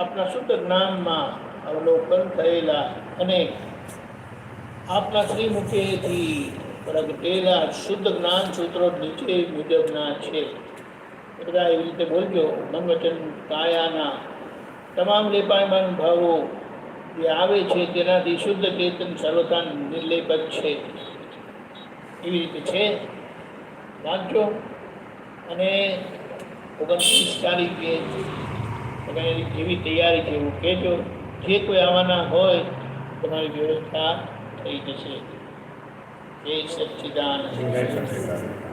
આપના શુદ્ધ જ્ઞાનમાં અવલોકન થયેલા અને આપના શ્રીમુખેથી પ્રગટેલા શુદ્ધ જ્ઞાન સૂત્રો નીચે મુજબના છે. બધા એવી રીતે બોલજો. મન વચન કાયાના તમામ લેપાયમાન ભાવો જે આવે છે તેનાથી શુદ્ધ ચેતન સર્વથા નિર્લેપક છે. એવી રીતે છે. વાંચો અને 29 તારીખે તમારી જેવી તૈયારી છે એવું કહેજો. જે કોઈ આવવાના હોય તમારી વ્યવસ્થા થઈ જશે. જય સચ્ચિદાનંદ. જય સચ્ચિદાનંદ.